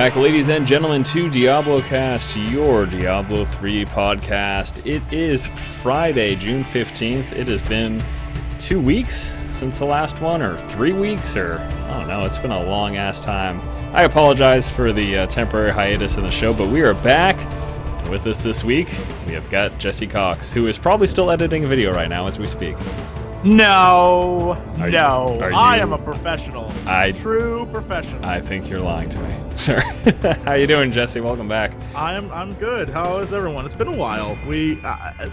back, ladies and gentlemen, to DiabloCast, your Diablo 3 podcast. It is Friday, June 15th. It has been 2 weeks since the last one, or 3 weeks, or I don't know. It's been a long-ass time. I apologize for the temporary hiatus in the show, but we are back. With us this week, we have got Jesse Cox, who is probably still editing a video right now as we speak. No, I am a professional. True professional. I think you're lying to me, sir. How you doing, Jesse? Welcome back. I'm good. How is everyone? It's been a while.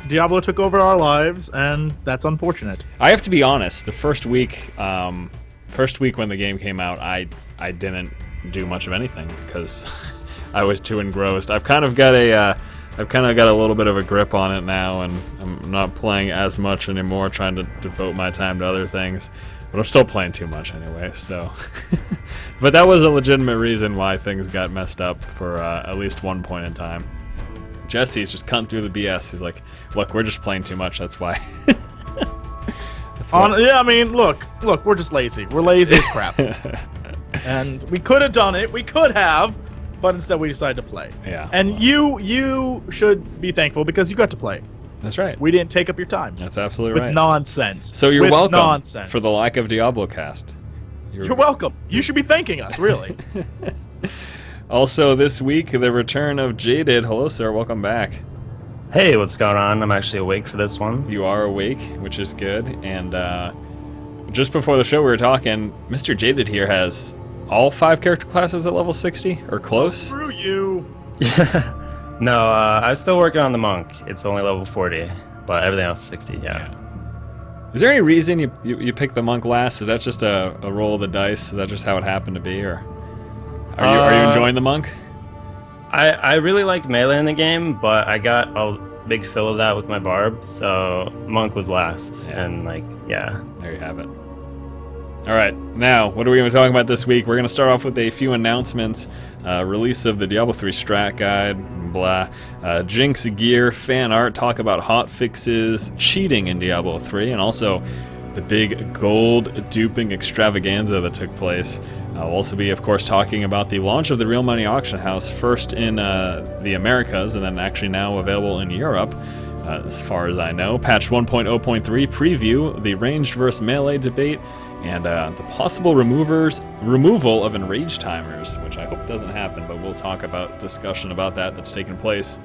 Diablo took over our lives, and that's unfortunate. I have to be honest. The first week when the game came out, I didn't do much of anything because I was too engrossed. I've kind of got a little bit of a grip on it now, and I'm not playing as much anymore, trying to devote my time to other things. But I'm still playing too much anyway, so. But that was a legitimate reason why things got messed up for at least one point in time. Jesse's just cutting through the BS. He's like, look, we're just playing too much, that's why. Yeah, I mean, look, we're just lazy. We're lazy as crap. And we could have done it. We could have. But instead we decided to play. Yeah. And you should be thankful because you got to play. That's right. We didn't take up your time. That's absolutely right. With nonsense. So you're welcome nonsense. for the lack of DiabloCast. You're welcome. You should be thanking us, really. Also this week, the return of Jaded. Hello, sir. Welcome back. Hey, what's going on? I'm actually awake for this one. You are awake, which is good. And just before the show we were talking, Mr. Jaded here has all 5 character classes at level 60 or close? Screw you. No, I'm still working on the monk. It's only level 40, but everything else is 60. Yeah. Is there any reason you picked the monk last? Is that just a roll of the dice? Is that just how it happened to be, or are you enjoying the monk? I really like melee in the game, but I got a big fill of that with my barb, so monk was last. Yeah. And There you have it. All right, now, what are we going to be talking about this week? We're going to start off with a few announcements. Release of the Diablo 3 strat guide, blah. Jinx gear, fan art, talk about hot fixes, cheating in Diablo 3, and also the big gold duping extravaganza that took place. We'll also be, of course, talking about the launch of the Real Money Auction House, first in the Americas, and then actually now available in Europe. As far as I know, patch 1.0.3 preview, the ranged versus melee debate, and the possible removal of enrage timers, which I hope doesn't happen, but we'll talk about discussion about that's taking place.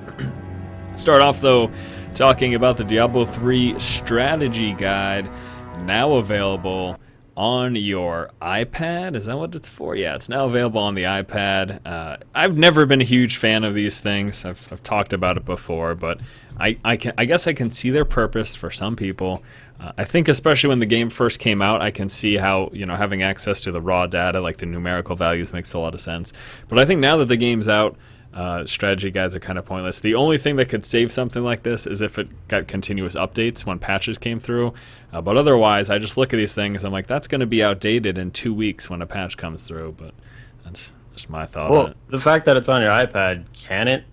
Start off, though, talking about the Diablo 3 strategy guide, now available on your iPad. Is that what it's for? Yeah, it's now available on the iPad. I've never been a huge fan of these things. I've talked about it before, but I guess I can see their purpose for some people. I think especially when the game first came out, I can see how, having access to the raw data, like the numerical values, makes a lot of sense. But I think now that the game's out, strategy guides are kind of pointless. The only thing that could save something like this is if it got continuous updates when patches came through. But otherwise, I just look at these things, I'm like, that's going to be outdated in 2 weeks when a patch comes through. But that's just my thought on it. The fact that it's on your iPad, can't it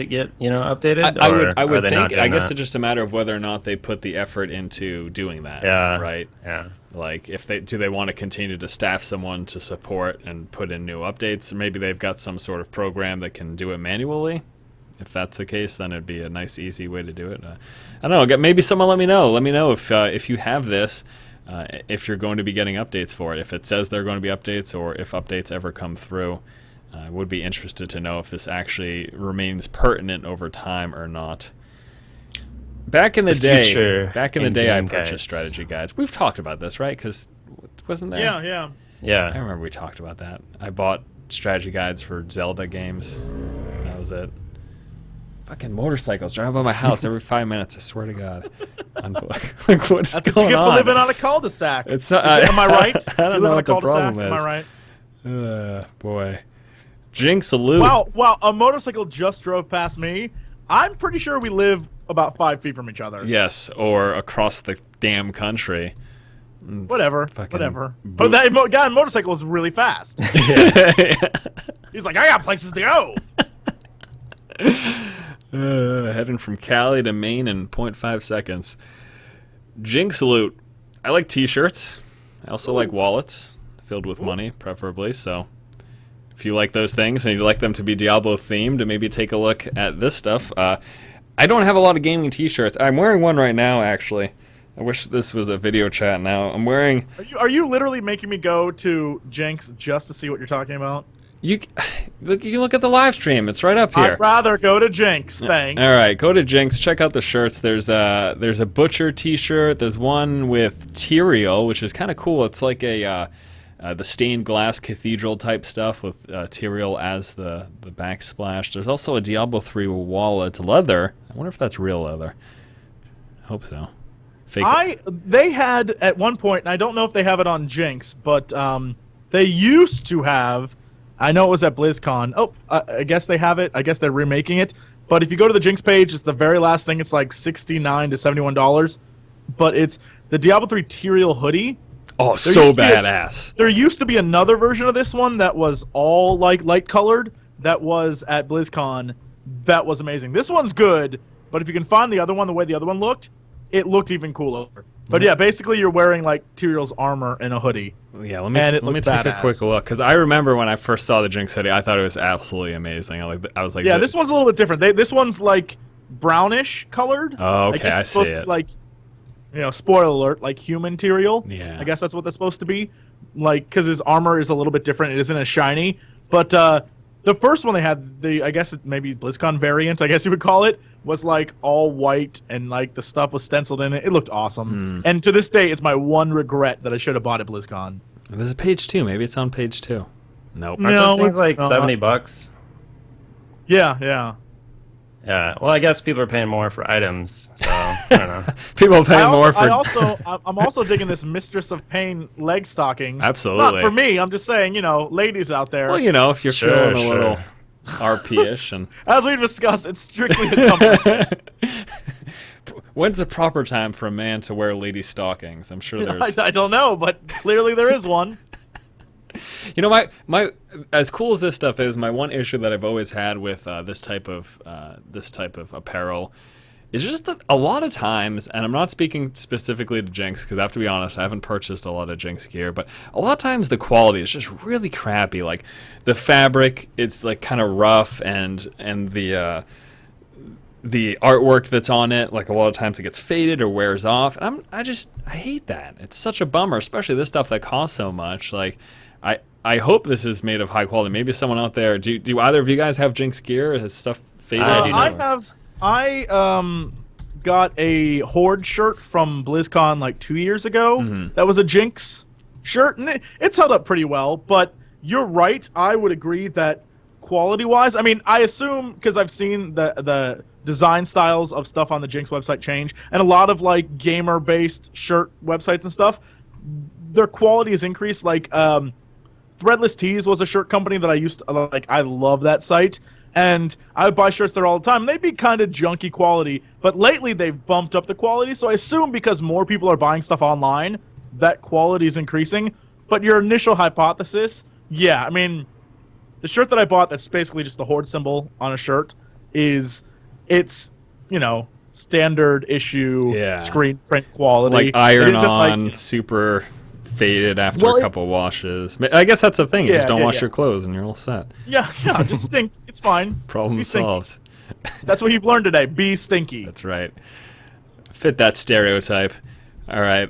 get updated? I would think. I guess it's just a matter of whether or not they put the effort into doing that. Yeah. Right. Yeah. Like, do they want to continue to staff someone to support and put in new updates? Or maybe they've got some sort of program that can do it manually. If that's the case, then it'd be a nice, easy way to do it. I don't know. Maybe someone let me know. Let me know if you have this, if you're going to be getting updates for it. If it says there are going to be updates, or if updates ever come through. I would be interested to know if this actually remains pertinent over time or not. Back in the day, I purchased strategy guides. We've talked about this, right? Because wasn't there? Yeah. I remember we talked about that. I bought strategy guides for Zelda games. That was it. Fucking motorcycles driving by my house every 5 minutes. I swear to God. Like, what is That's going what you get on? for living on a cul-de-sac. Am I right? I don't know what the problem is. Am I right? Boy. Jinx salute. Wow, a motorcycle just drove past me. I'm pretty sure we live about 5 feet from each other. Yes, or across the damn country. Whatever. But that guy on motorcycle was really fast. He's like, I got places to go. Heading from Cali to Maine in 0.5 seconds. Jinx salute. I like t-shirts. I also like wallets filled with money, preferably. So if you like those things and you'd like them to be Diablo themed, maybe take a look at this stuff. I don't have a lot of gaming t-shirts. I'm wearing one right now, actually. I wish this was a video chat now. I'm wearing... Are you literally making me go to Jinx just to see what you're talking about? You look at the live stream. It's right up here. I'd rather go to Jinx, thanks. All right, go to Jinx. Check out the shirts. There's a Butcher t-shirt. There's one with Tyrael, which is kind of cool. It's like the stained glass cathedral type stuff with Tyrael as the backsplash. There's also a Diablo 3 wallet. Leather. I wonder if that's real leather. I hope so. Fake. They had at one point, and I don't know if they have it on Jinx, but they used to have. I know it was at BlizzCon. Oh, I guess they have it. I guess they're remaking it. But if you go to the Jinx page, it's the very last thing. It's like $69 to $71. But it's the Diablo 3 Tyrael hoodie. Oh, so badass. There used to be another version of this one that was all like light colored. That was at BlizzCon. That was amazing. This one's good, but if you can find the other one, the way the other one looked, it looked even cooler. But yeah, basically you're wearing like Tyrael's armor and a hoodie. Yeah, let me take a quick look, because I remember when I first saw the Jinx hoodie, I thought it was absolutely amazing. I was like, yeah, this one's a little bit different. This one's like brownish colored. Oh, okay, I see it. Like, spoiler alert, like human Tyrael. Yeah. I guess that's what that's supposed to be. Like, because his armor is a little bit different. It isn't as shiny. But the first one they had, I guess it maybe BlizzCon variant, I guess you would call it, was like all white and like the stuff was stenciled in it. It looked awesome. And to this day, it's my one regret that I should have bought at BlizzCon. There's a page 2. Maybe it's on page 2. Nope. No, it's like $70. Yeah. Yeah. Well, I guess people are paying more for items, so I don't know. People are paying more for... I'm also digging this Mistress of Pain leg stockings. Absolutely. Not for me. I'm just saying, ladies out there. Well, if you're feeling a little RP-ish. And... As we discussed, it's strictly a company. When's the proper time for a man to wear lady stockings? I'm sure there's... I don't know, but clearly there is one. My as cool as this stuff is, my one issue that I've always had with this type of apparel is just that a lot of times, and I'm not speaking specifically to Jinx because I have to be honest, I haven't purchased a lot of Jinx gear, but a lot of times the quality is just really crappy. Like the fabric, it's like kind of rough, and the artwork that's on it, like a lot of times it gets faded or wears off. And I hate that. It's such a bummer, especially this stuff that costs so much. Like I hope this is made of high quality. Maybe someone out there. Do either of you guys have Jinx gear? Has stuff faded? I got a Horde shirt from BlizzCon like 2 years ago. That was a Jinx shirt, and it's held up pretty well. But you're right. I would agree that quality-wise, I mean, I assume because I've seen the design styles of stuff on the Jinx website change, and a lot of like gamer-based shirt websites and stuff, their quality has increased. Like Threadless Tees was a shirt company that I used to like. I love that site, and I would buy shirts there all the time. They'd be kind of junky quality, but lately they've bumped up the quality. So I assume because more people are buying stuff online, that quality is increasing. But your initial hypothesis, yeah, I mean, the shirt that I bought that's basically just the Horde symbol on a shirt it's standard issue screen print quality, like iron on, like, super faded after a couple washes. I guess that's the thing. You just don't wash your clothes and you're all set. Yeah, just stink. It's fine. Problem solved. That's what you've learned today. Be stinky. That's right. Fit that stereotype. All right.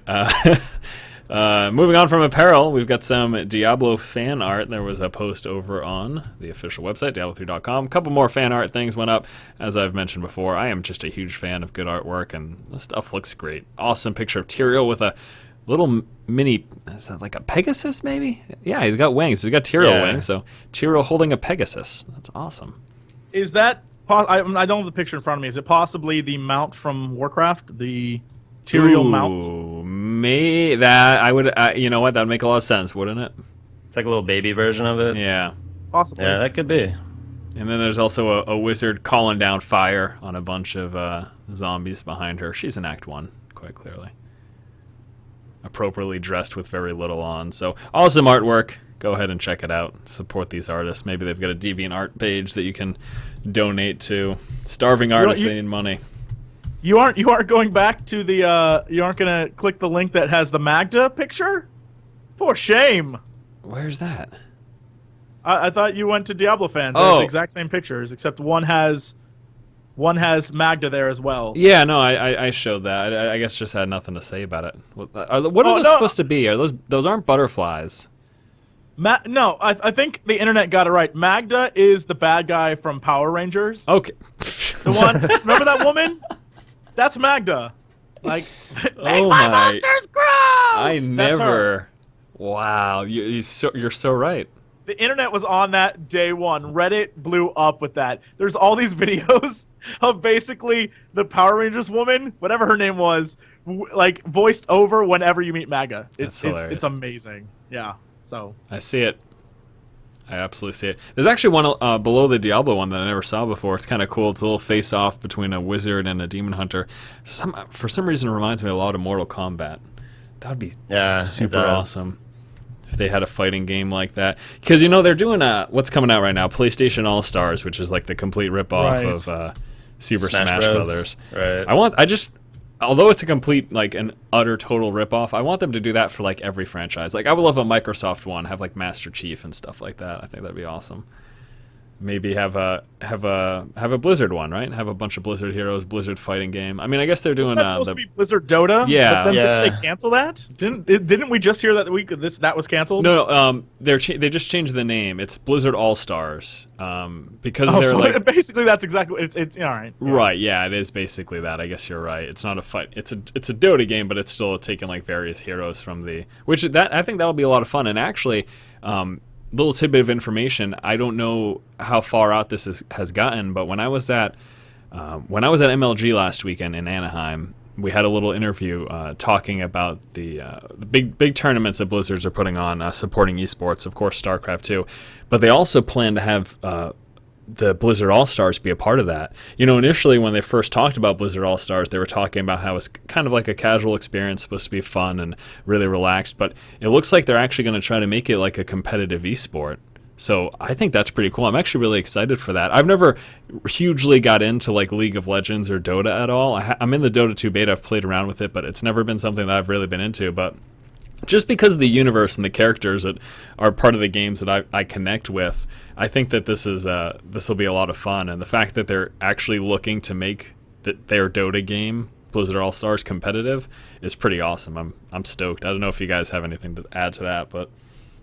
Moving on from apparel, we've got some Diablo fan art. There was a post over on the official website, Diablo3.com. A couple more fan art things went up. As I've mentioned before, I am just a huge fan of good artwork, and the stuff looks great. Awesome picture of Tyrael with a little mini, is that like a Pegasus maybe? Yeah, he's got wings. He's got Tyrael wings, so Tyrael holding a Pegasus. That's awesome. Is that, I don't have the picture in front of me. Is it possibly the mount from Warcraft? The Tyrael mount? I would, you know what, that would make a lot of sense, wouldn't it? It's like a little baby version of it. Yeah. Possibly. Yeah, that could be. And then there's also a wizard calling down fire on a bunch of zombies behind her. She's in Act 1, quite clearly. Appropriately dressed with very little on. So awesome artwork. Go ahead and check it out. Support these artists. Maybe they've got a DeviantArt page that you can donate to. Starving artists, they need money. You aren't going back to the you aren't gonna click the link that has the Magda picture? For shame. Where's that? I thought you went to Diablo fans. Oh. There's the exact same pictures, except one has Magda there as well. Yeah, no, I showed that. I guess just had nothing to say about it. What are those supposed to be? Are those aren't butterflies? No, I think the internet got it right. Magda is the bad guy from Power Rangers. Okay. The one, remember that woman? That's Magda. Like, Oh my my. monsters grow. I That's her. never. Wow, you're so right. The internet was on that day one. Reddit blew up with that. There's all these videos of basically the Power Rangers woman, whatever her name was, like voiced over whenever you meet Magda. That's hilarious. It's amazing. Yeah. So I see it. I absolutely see it. There's actually one below the Diablo one that I never saw before. It's kind of cool. It's a little face-off between a wizard and a demon hunter. For some reason, it reminds me a lot of Mortal Kombat. That would be super awesome if they had a fighting game like that. Because, they're doing what's coming out right now, PlayStation All-Stars, which is like the complete rip-off of Super Smash Brothers. Right. Although it's a complete, like, an utter total ripoff, I want them to do that for, like, every franchise. Like, I would love a Microsoft one, have, like, Master Chief and stuff like that. I think that'd be awesome. Maybe have a Blizzard one, right? Have a bunch of Blizzard heroes, Blizzard fighting game. I mean, I guess they're doing Isn't that supposed to be Blizzard Dota? Yeah. But then didn't they cancel that? Didn't we just hear that that was canceled? No, they just changed the name. It's Blizzard All Stars because they're so like basically that's exactly it's all right. Yeah. Right, yeah, it is basically that. I guess you're right. It's not a fight. It's a Dota game, but it's still taking like various heroes from I think that'll be a lot of fun. And actually, little tidbit of information. I don't know how far out this has gotten, but when I was at MLG last weekend in Anaheim, we had a little interview talking about the big tournaments that Blizzards are putting on, supporting esports, of course, StarCraft 2, but they also plan to have the Blizzard All-Stars be a part of that. Initially when they first talked about Blizzard All-Stars, they were talking about how it's kind of like a casual experience, supposed to be fun and really relaxed, but it looks like they're actually going to try to make it like a competitive esport. So I think that's pretty cool. I'm actually really excited for that. I've never hugely got into like League of Legends or Dota at all. I'm in the Dota 2 beta. I've played around with it, but it's never been something that I've really been into. But just because of the universe and the characters that are part of the games that I connect with, I think that this will be a lot of fun. And the fact that they're actually looking to make their Dota game, Blizzard All-Stars, competitive is pretty awesome. I'm stoked. I don't know if you guys have anything to add to that, but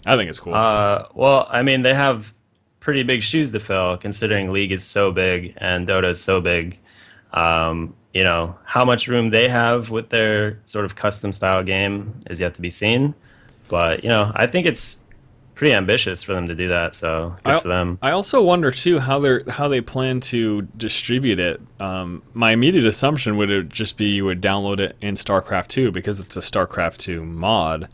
I think it's cool. Well, I mean, they have pretty big shoes to fill, considering League is so big and Dota is so big. How much room they have with their sort of custom style game is yet to be seen. But, I think it's pretty ambitious for them to do that, so good for them. I also wonder, too, how they plan to distribute it. My immediate assumption would just be you would download it in StarCraft 2 because it's a StarCraft 2 mod.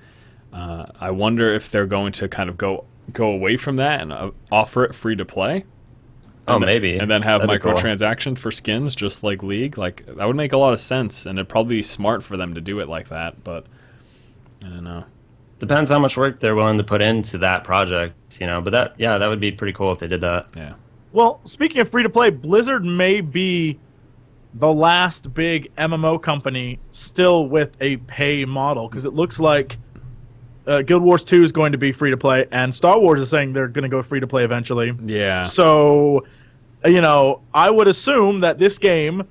I wonder if they're going to kind of go away from that and offer it free to play. Maybe. And then have That'd be microtransactions for skins, just like League. Like, that would make a lot of sense, and it'd probably be smart for them to do it like that, but I don't know. Depends how much work they're willing to put into that project, But that would be pretty cool if they did that. Yeah. Well, speaking of free-to-play, Blizzard may be the last big MMO company still with a pay model, because it looks like Guild Wars 2 is going to be free-to-play, and Star Wars is saying they're going to go free-to-play eventually. Yeah. So, I would assume that this game,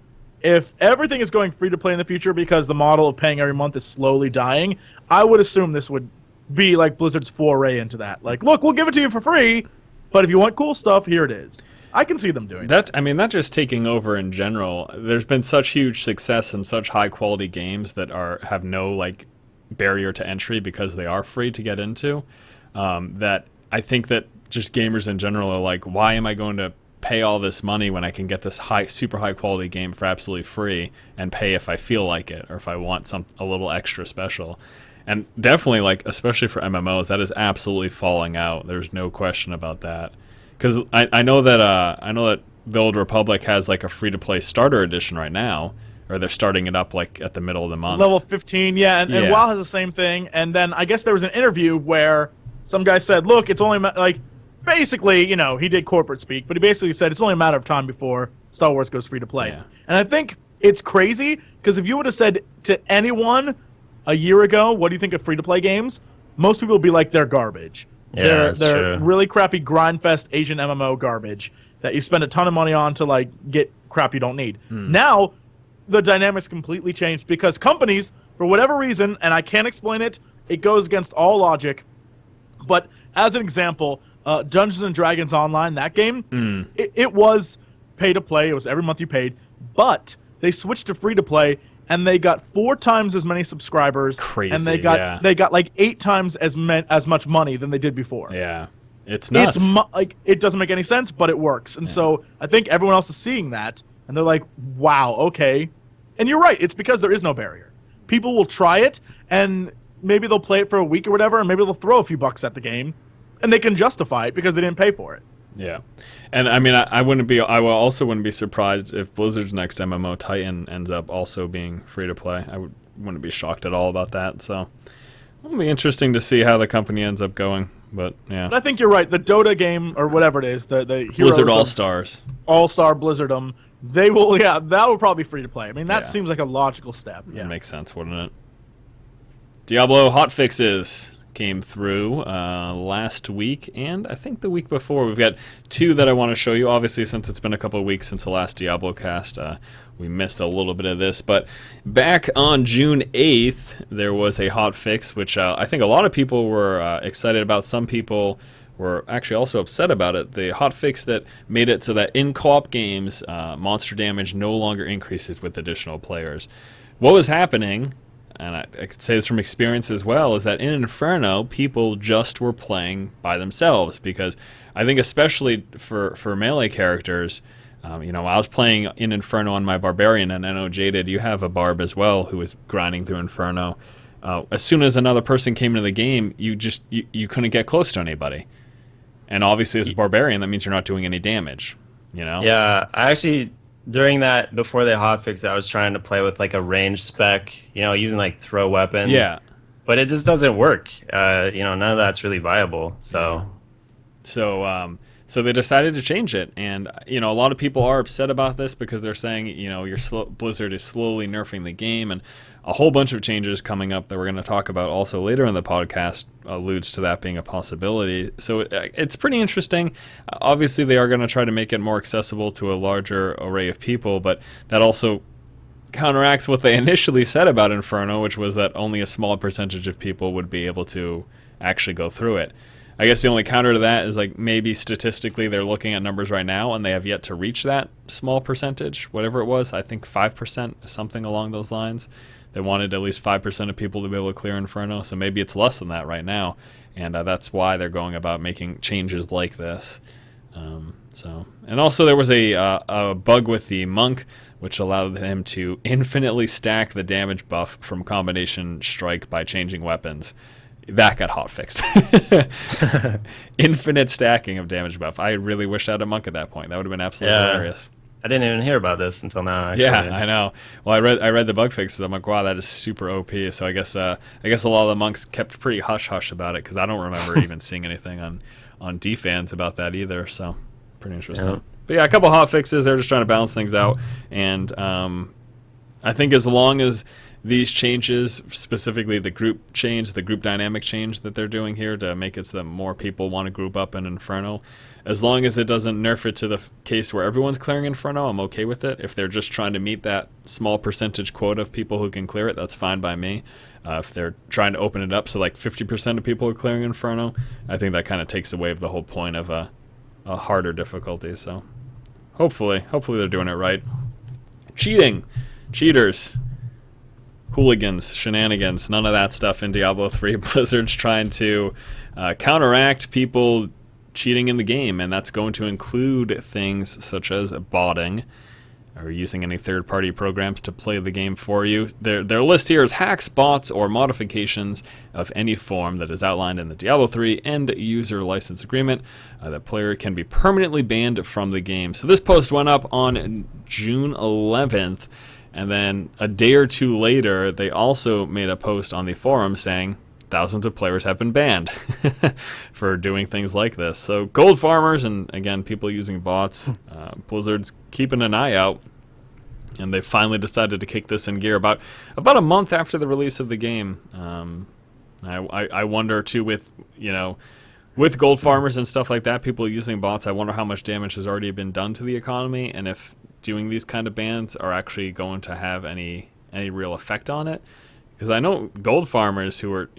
if everything is going free-to-play in the future because the model of paying every month is slowly dying, I would assume this would be like Blizzard's foray into that. Like, look, we'll give it to you for free, but if you want cool stuff, here it is. I can see them doing that. Not just taking over in general. There's been such huge success and such high-quality games that have no, like, barrier to entry because they are free to get into, that I think that just gamers in general are like, why am I going to pay all this money when I can get this super high quality game for absolutely free and pay if I feel like it or if I want a little extra special. And definitely, like, especially for MMOs, that is absolutely falling out. There's no question about that, because I know that the Old Republic has like a free to play starter edition right now, or they're starting it up like at the middle of the month. Level 15, yeah, and WoW has the same thing. And then I guess there was an interview where some guy said, look, it's only, basically, he did corporate speak, but he basically said it's only a matter of time before Star Wars goes free to play. Yeah. And I think it's crazy, because if you would have said to anyone a year ago, what do you think of free to play games? Most people would be like, they're garbage. that's they're true. really crappy grindfest Asian MMO garbage that you spend a ton of money on to like get crap you don't need. Now the dynamics completely changed because companies, for whatever reason, and I can't explain it, it goes against all logic. But as an example, Dungeons and Dragons Online, that game, it was pay to play. It was every month you paid, but they switched to free to play, and they got 4 times as many subscribers. Crazy, and they got like 8 times as much money than they did before. Yeah, it's nuts. Like it doesn't make any sense, but it works. And so I think everyone else is seeing that, and they're like, "Wow, okay." And you're right. It's because there is no barrier. People will try it, and maybe they'll play it for a week or whatever, and maybe they'll throw a few bucks at the game, and they can justify it because they didn't pay for it. Yeah, and I mean, I also wouldn't be surprised if Blizzard's next MMO, Titan, ends up also being free to play. Wouldn't be shocked at all about that. So it'll be interesting to see how the company ends up going. But yeah, but I think you're right. The Dota game or whatever it is, the Blizzard All-Stars, All-Star Blizzardum, they will. Yeah, that will probably be free to play. I mean, that seems like a logical step. Yeah, that makes sense, wouldn't it? Diablo hotfixes came through last week, and I think the week before. We've got 2 that I want to show you. Obviously, since it's been a couple of weeks since the last DiabloCast, we missed a little bit of this. But back on June 8th, there was a hotfix, which I think a lot of people were excited about. Some people were actually also upset about it. The hotfix that made it so that in co-op games, monster damage no longer increases with additional players. What was happening, and I could say this from experience as well, is that in Inferno, people just were playing by themselves, because I think especially for melee characters, I was playing in Inferno on my Barbarian, and I know Jaded, you have a Barb as well who was grinding through Inferno. As soon as another person came into the game, you couldn't get close to anybody. And obviously as a Barbarian, that means you're not doing any damage, Yeah, I actually... During that, before they hotfixed, I was trying to play with like a range spec, using like throw weapon. Yeah. But it just doesn't work. None of that's really viable. So they decided to change it, and a lot of people are upset about this because they're saying Blizzard is slowly nerfing the game, and a whole bunch of changes coming up that we're going to talk about also later in the podcast alludes to that being a possibility. So it's pretty interesting. Obviously, they are going to try to make it more accessible to a larger array of people, but that also counteracts what they initially said about Inferno, which was that only a small percentage of people would be able to actually go through it. I guess the only counter to that is like maybe statistically they're looking at numbers right now and they have yet to reach that small percentage, whatever it was. I think 5%, something along those lines. They wanted at least 5% of people to be able to clear Inferno, so maybe it's less than that right now, and that's why they're going about making changes like this. And also there was a bug with the monk, which allowed him to infinitely stack the damage buff from combination strike by changing weapons. That got hotfixed. Infinite stacking of damage buff. I really wish I had a monk at that point. That would have been absolutely hilarious. I didn't even hear about this until now. Actually. Yeah, I know. Well, I read the bug fixes. I'm like, wow, that is super OP. So I guess a lot of the monks kept pretty hush hush about it, because I don't remember even seeing anything on DFans about that either. So pretty interesting. Yeah. But yeah, a couple hot fixes. They're just trying to balance things out, and I think as long as these changes, specifically the group dynamic change that they're doing here to make it so that more people want to group up in Inferno, as long as it doesn't nerf it to the case where everyone's clearing Inferno, I'm okay with it. If they're just trying to meet that small percentage quota of people who can clear it, that's fine by me. If they're trying to open it up so like 50% of people are clearing Inferno, I think that kind of takes away the whole point of a harder difficulty. So hopefully they're doing it right. Cheaters, hooligans, shenanigans, none of that stuff in Diablo 3. Blizzard's trying to counteract people cheating in the game, and that's going to include things such as botting or using any third-party programs to play the game for you. Their list here is hacks, bots, or modifications of any form that is outlined in the Diablo 3 end-user license agreement. The player can be permanently banned from the game. So this post went up on June 11th, and then a day or two later, they also made a post on the forum saying thousands of players have been banned for doing things like this. So gold farmers and, again, people using bots, Blizzard's keeping an eye out, and they finally decided to kick this in gear about a month after the release of the game. I wonder, too, with, with gold farmers and stuff like that, people using bots, I wonder how much damage has already been done to the economy, and if doing these kind of bans are actually going to have any real effect on it. Because I know gold farmers who are,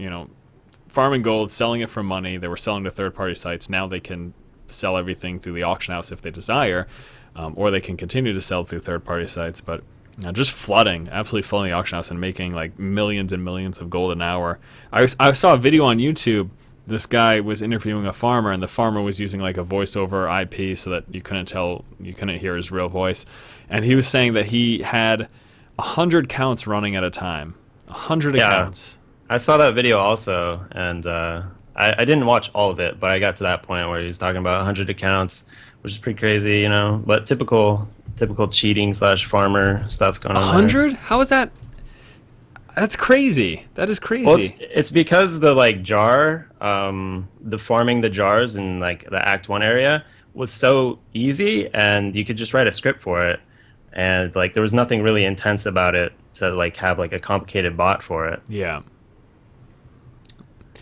farming gold, selling it for money, they were selling to third-party sites. Now they can sell everything through the auction house if they desire, or they can continue to sell through third-party sites. But just absolutely flooding the auction house and making like millions and millions of gold an hour. I saw a video on YouTube. This guy was interviewing a farmer, and the farmer was using like a voiceover IP so that you couldn't hear his real voice. And he was saying that he had 100 counts running at a time. 100 accounts. I saw that video also, and I didn't watch all of it, but I got to that point where he was talking about 100 accounts, which is pretty crazy, But typical cheating / farmer stuff going on. 100? How is that? That's crazy. That is crazy. Well, it's because the jar, the farming the jars in like the Act 1 area was so easy, and you could just write a script for it, and like there was nothing really intense about it to like have like a complicated bot for it. Yeah.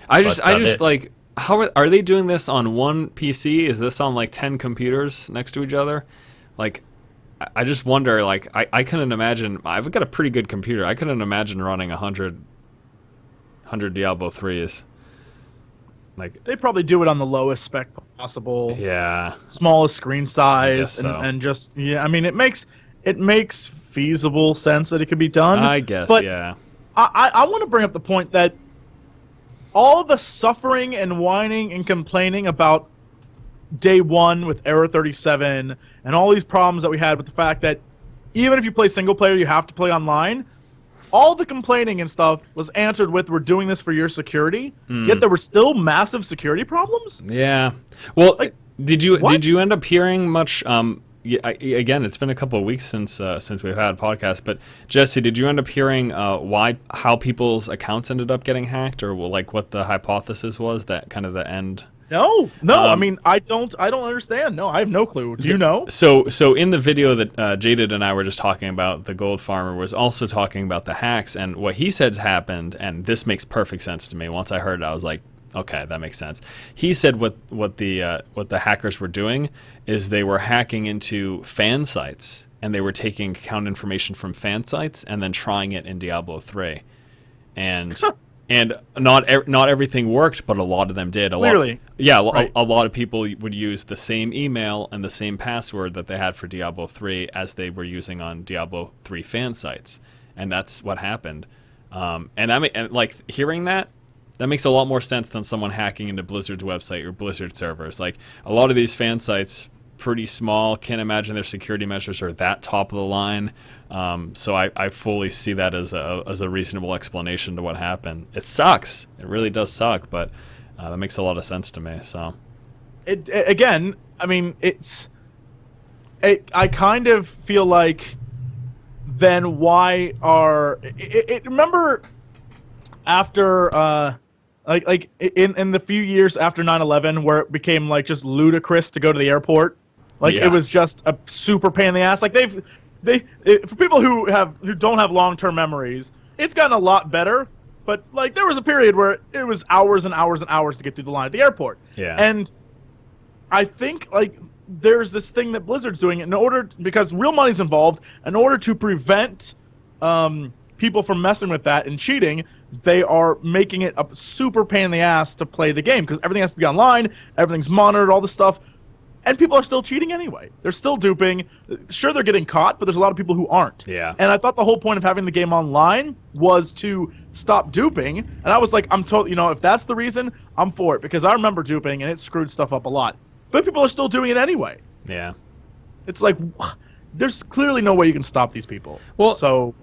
I just like, how are they doing this on one PC? Is this on like 10 computers next to each other? Like, I just wonder, like, I couldn't imagine. I've got a pretty good computer. I couldn't imagine running 100 Diablo 3s. Like, they probably do it on the lowest spec possible. Yeah. Smallest screen size, so. and just I mean, it makes feasible sense that it could be done. I guess, but yeah. I want to bring up the point that all the suffering and whining and complaining about day one with Error 37 and all these problems that we had with the fact that even if you play single player, you have to play online. All the complaining and stuff was answered with, we're doing this for your security. Yet there were still massive security problems. Yeah. Well, like, did you end up hearing much? Again, it's been a couple of weeks since we've had a podcast. But Jesse, did you end up hearing how people's accounts ended up getting hacked, or like what the hypothesis was that kind of the end? No. I mean, I don't understand. No, I have no clue. Do you know? So in the video that Jaded and I were just talking about, the gold farmer was also talking about the hacks, and what he said happened, and this makes perfect sense to me. Once I heard it, I was like, okay, that makes sense. He said what the hackers were doing is they were hacking into fan sites, and they were taking account information from fan sites and then trying it in Diablo 3. And and not everything worked, but a lot of them did. Clearly. Right. A lot of people would use the same email and the same password that they had for Diablo 3 as they were using on Diablo 3 fan sites. And that's what happened. And like hearing that makes a lot more sense than someone hacking into Blizzard's website or Blizzard servers. Like, a lot of these fan sites, pretty small. Can't imagine their security measures are that top of the line. So I fully see that as a reasonable explanation to what happened. It sucks. It really does suck, but that makes a lot of sense to me. So, again, I mean, I kind of feel like, then why are remember after like in the few years after 9/11 where it became like just ludicrous to go to the airport, like it was just a super pain in the ass. Like for people who don't have long-term memories, it's gotten a lot better, but like there was a period where it was hours and hours and hours to get through the line at the airport. Yeah. And I think like there's this thing that Blizzard's doing because real money's involved, in order to prevent people from messing with that and cheating. They are making it a super pain in the ass to play the game because everything has to be online, everything's monitored, all this stuff, and people are still cheating anyway. They're still duping. Sure, they're getting caught, but there's a lot of people who aren't. Yeah. And I thought the whole point of having the game online was to stop duping, and I was like, I'm totally, if that's the reason, I'm for it, because I remember duping, and it screwed stuff up a lot. But people are still doing it anyway. Yeah. It's like, there's clearly no way you can stop these people. Well, so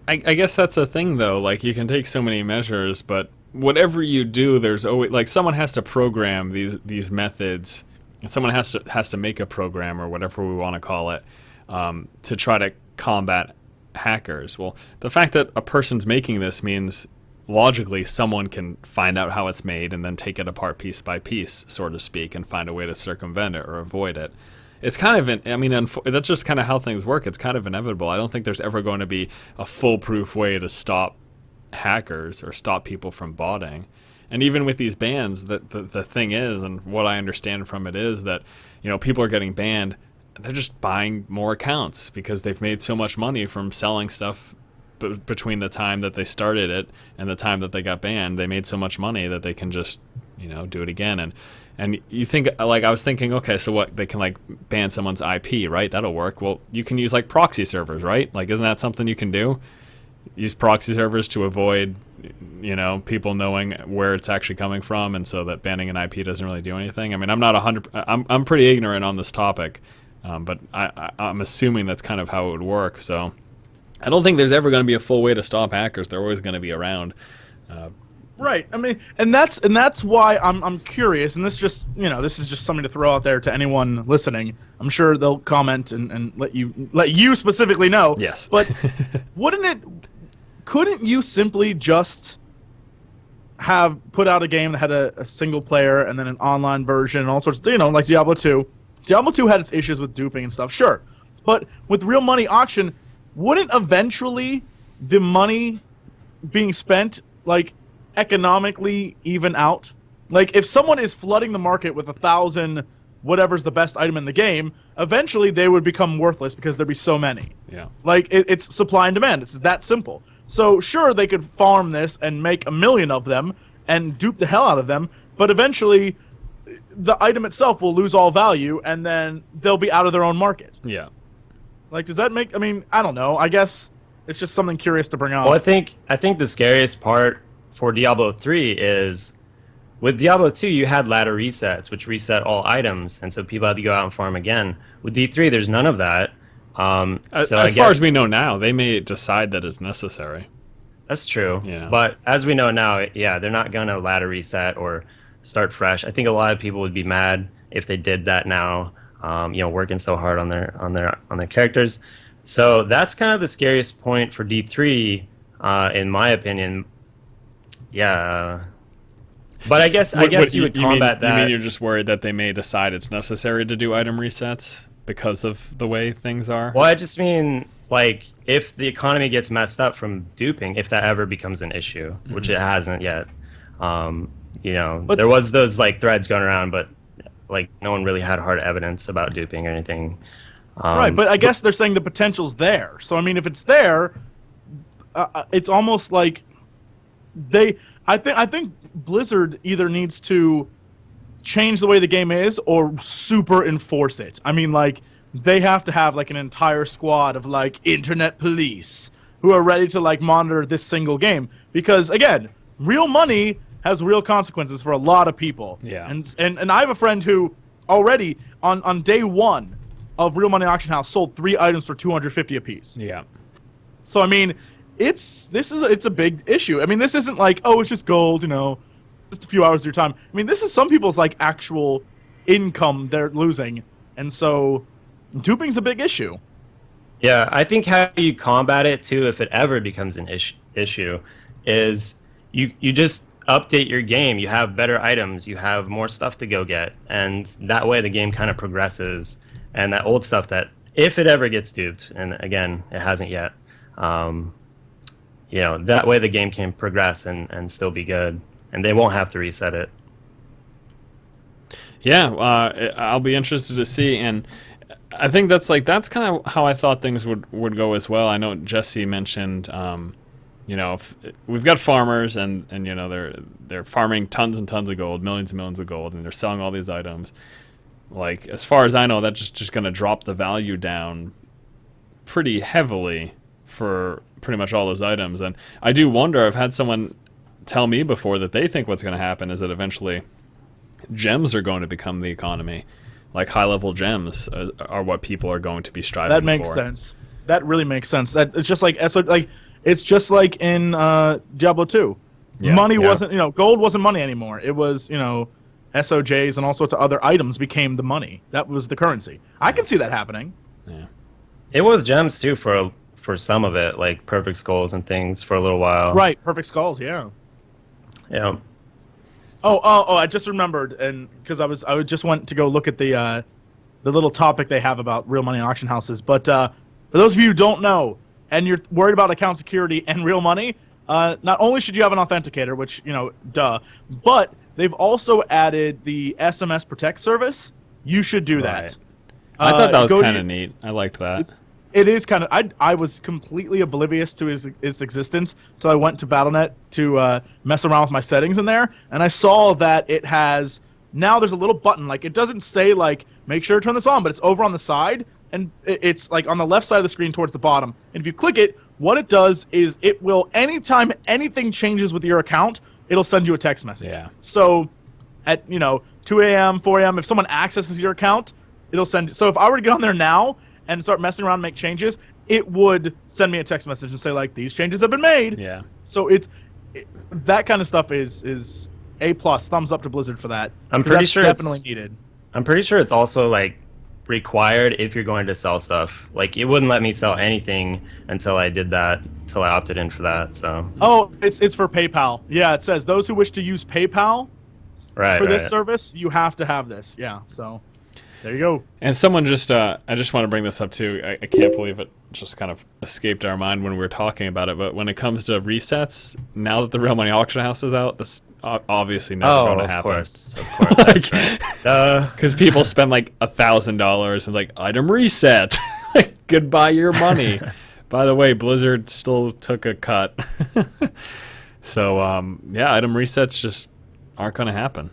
I guess that's the thing, though. Like, you can take so many measures, but whatever you do, there's always, like, someone has to program these methods, and someone has to make a program or whatever we want to call it, to try to combat hackers. Well, the fact that a person's making this means logically someone can find out how it's made and then take it apart piece by piece, so to speak, and find a way to circumvent it or avoid it. It's kind of, that's just kind of how things work. It's kind of inevitable. I don't think there's ever going to be a foolproof way to stop hackers or stop people from botting. And even with these bans, the thing is, and what I understand from it is that, people are getting banned. They're just buying more accounts because they've made so much money from selling stuff between the time that they started it and the time that they got banned. They made so much money that they can just, do it again. And you think, like, I was thinking, okay, so what, they can, like, ban someone's IP, right? That'll work. Well, you can use, like, proxy servers, right? Like, isn't that something you can do? Use proxy servers to avoid, people knowing where it's actually coming from, and so that banning an IP doesn't really do anything. I mean, I'm not 100. I'm pretty ignorant on this topic, but I'm assuming that's kind of how it would work. So I don't think there's ever going to be a full way to stop hackers. They're always going to be around. Right. I mean, and that's why I'm curious. And this is just something to throw out there to anyone listening. I'm sure they'll comment and let you specifically know. Yes. But couldn't you simply just have put out a game that had a single player and then an online version and all sorts of, like Diablo 2. Diablo 2 had its issues with duping and stuff, sure. But with real money auction, wouldn't eventually the money being spent, like, economically even out? Like, if someone is flooding the market with 1,000 whatever's the best item in the game, eventually they would become worthless because there'd be so many. Yeah. Like, it's supply and demand. It's that simple. So, sure, they could farm this and make 1 million of them and dupe the hell out of them, but eventually the item itself will lose all value, and then they'll be out of their own market. Yeah. Like, does that make... I mean, I don't know. I guess it's just something curious to bring up. Well, I think the scariest part for Diablo 3 is with Diablo 2, you had ladder resets, which reset all items, and so people had to go out and farm again. With D3, there's none of that. As far as we know now, they may decide that it's necessary. That's true. Yeah. But as we know now, yeah, they're not going to ladder reset or start fresh. I think a lot of people would be mad if they did that now, working so hard on their characters. So that's kind of the scariest point for D3, in my opinion. Yeah. But I guess you would combat that. You mean you're just worried that they may decide it's necessary to do item resets because of the way things are? Well, I just mean, like, if the economy gets messed up from duping, if that ever becomes an issue, which it hasn't yet. But there was those, like, threads going around, but, like, no one really had hard evidence about duping or anything. Right, but I guess they're saying the potential's there. So, I mean, if it's there, it's almost like I think Blizzard either needs to change the way the game is or super enforce it. I mean, like, they have to have, like, an entire squad of, like, internet police who are ready to, like, monitor this single game. Because, again, real money has real consequences for a lot of people. Yeah. And I have a friend who already, on day one of Real Money Auction House, sold 3 items for $250 apiece. Yeah. So, I mean, it's a big issue. I mean, this isn't like, oh, it's just gold, just a few hours of your time. I mean, this is some people's, like, actual income they're losing. And so duping's a big issue. Yeah, I think how you combat it, too, if it ever becomes an issue, is you just update your game. You have better items. You have more stuff to go get. And that way the game kind of progresses. And that old stuff that, if it ever gets duped, and again, it hasn't yet, that way the game can progress and still be good. And they won't have to reset it. Yeah, I'll be interested to see. And I think that's kind of how I thought things would go as well. I know Jesse mentioned, if we've got farmers and they're farming tons and tons of gold, millions and millions of gold, and they're selling all these items. Like, as far as I know, that's just going to drop the value down pretty heavily for pretty much all those items. And I do wonder, I've had someone tell me before that they think what's going to happen is that eventually gems are going to become the economy. Like, high-level gems are what people are going to be striving for. That makes sense. That really makes sense. It's just like in Diablo 2. Yeah, money wasn't, gold wasn't money anymore. It was, SOJs and all sorts of other items became the money. That was the currency. I can see that happening. Yeah. It was gems, too, for some of it, like perfect skulls and things for a little while. Right, perfect skulls, yeah. Yeah. Oh! I just remembered, and because I just went to go look at the little topic they have about real money auction houses. But for those of you who don't know, and you're worried about account security and real money, not only should you have an authenticator, which, duh, but they've also added the SMS Protect service. You should do that. Right. I thought that was kind of neat. I liked that. It is kind of. I was completely oblivious to its existence until I went to Battle.net to mess around with my settings in there, and I saw that it has now. There's a little button, like it doesn't say like make sure to turn this on, but it's over on the side, and it's like on the left side of the screen towards the bottom. And if you click it, what it does is it will, anytime anything changes with your account, it'll send you a text message. Yeah. So at 2 a.m., 4 a.m., if someone accesses your account, it'll send. So if I were to get on there now and start messing around and make changes, it would send me a text message and say like these changes have been made. Yeah. So that kind of stuff is A+, thumbs up to Blizzard for that. I'm pretty sure it's definitely needed. I'm pretty sure it's also like required if you're going to sell stuff. Like it wouldn't let me sell anything until I did that, until I opted in for that. So. Oh, it's for PayPal. Yeah, it says those who wish to use PayPal for this service, you have to have this. Yeah, so there you go. And someone just, I just want to bring this up too. I can't believe it just kind of escaped our mind when we were talking about it. But when it comes to resets, now that the Real Money Auction House is out, that's obviously never going to happen. Of course, that's right. Because people spend like $1,000 and like item reset. Goodbye your money. By the way, Blizzard still took a cut. So yeah, item resets just aren't going to happen.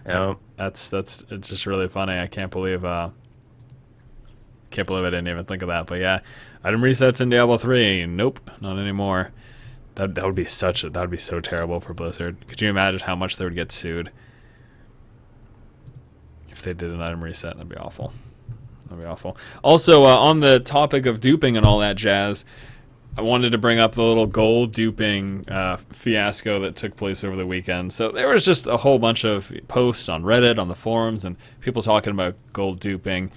Yeah. It's just really funny. I can't believe I didn't even think of that. But yeah, item resets in Diablo 3. Nope, not anymore. That would be so terrible for Blizzard. Could you imagine how much they would get sued if they did an item reset? That'd be awful. That'd be awful. Also, on the topic of duping and all that jazz, I wanted to bring up the little gold duping fiasco that took place over the weekend. So there was just a whole bunch of posts on Reddit, on the forums, and people talking about gold duping.